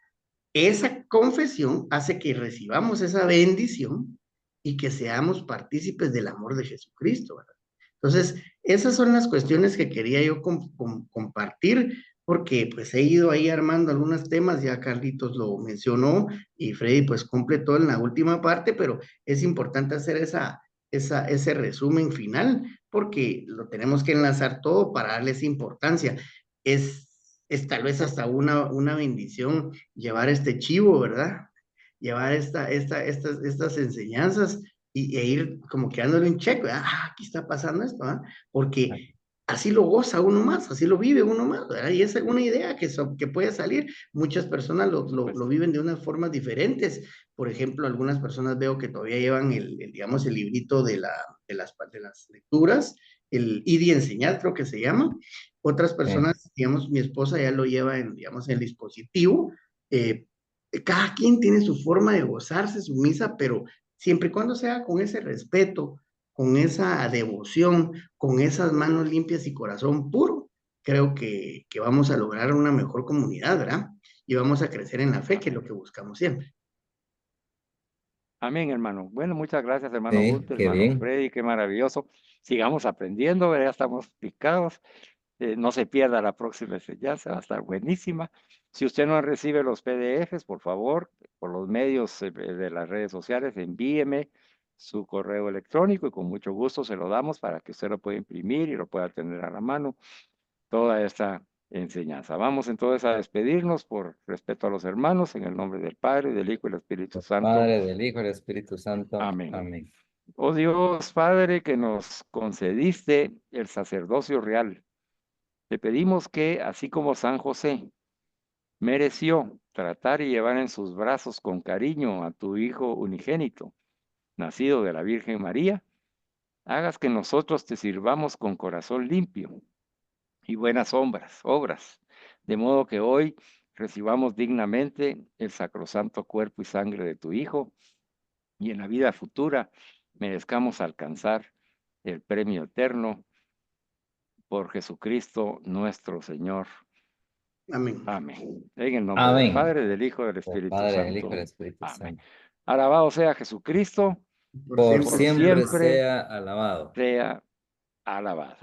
esa confesión hace que recibamos esa bendición y que seamos partícipes del amor de Jesucristo, ¿verdad? Entonces, esas son las cuestiones que quería yo compartir, porque pues he ido ahí armando algunos temas, ya Carlitos lo mencionó y Freddy pues completó en la última parte, pero es importante hacer ese resumen final, porque lo tenemos que enlazar todo para darles importancia. Es tal vez hasta una bendición llevar este chivo, ¿verdad? Llevar estas enseñanzas e ir como que dándole un check, ¿verdad? Ah, aquí está pasando esto, ¿ah? Porque así lo goza uno más, así lo vive uno más, ¿verdad? Y es una idea que puede salir. Muchas personas Pues, lo viven de unas formas diferentes. Por ejemplo, algunas personas veo que todavía llevan digamos, el librito de las lecturas, el ID y enseñar, creo que se llama. Otras Sí. personas, digamos, mi esposa ya lo lleva digamos, en el dispositivo. Eh, Cada quien tiene su forma de gozarse su misa, pero siempre y cuando sea con ese respeto, con esa devoción, con esas manos limpias y corazón puro, creo que vamos a lograr una mejor comunidad, ¿verdad? Y vamos a crecer en la fe, que es lo que buscamos siempre. amén, hermano. Bueno, muchas gracias, hermano Sí, Gulte, qué hermano bien. Freddy, qué maravilloso. Sigamos aprendiendo, ¿verdad? Ya estamos picados. No se pierda la próxima enseñanza, va a estar buenísima. Si usted no recibe los PDFs, por favor, por los medios de las redes sociales, envíeme su correo electrónico y con mucho gusto se lo damos para que usted lo pueda imprimir y lo pueda tener a la mano toda esta enseñanza. Vamos entonces a despedirnos por respeto a los hermanos en el nombre del Padre, del Hijo y del Espíritu Santo. Padre, del Hijo y del Espíritu Santo. Amén. Amén. Oh Dios Padre, que nos concediste el sacerdocio real, te pedimos que, así como San José mereció tratar y llevar en sus brazos con cariño a tu Hijo unigénito, nacido de la Virgen María, hagas que nosotros te sirvamos con corazón limpio y buenas obras, de modo que hoy recibamos dignamente el sacrosanto cuerpo y sangre de tu Hijo y en la vida futura merezcamos alcanzar el premio eterno por Jesucristo nuestro Señor. Amén. Amén. En el nombre del Amén. Padre, del Hijo y del Del Espíritu Padre, del Hijo y Santo. del Espíritu Amén. Santo. Alabado sea Jesucristo, Por por siempre siempre sea alabado. sea alabado.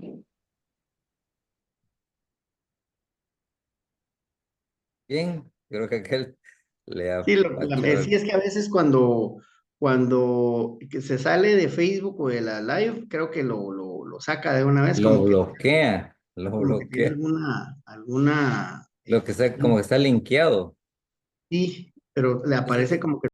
Bien, creo que aquel le Sí, lo que apachó me decía es que a veces cuando que se sale de Facebook o de la live, creo que lo saca de una vez, lo bloquea, lo como que tiene bloquea. alguna, Lo que está, como que está linkeado. sí, pero le aparece como que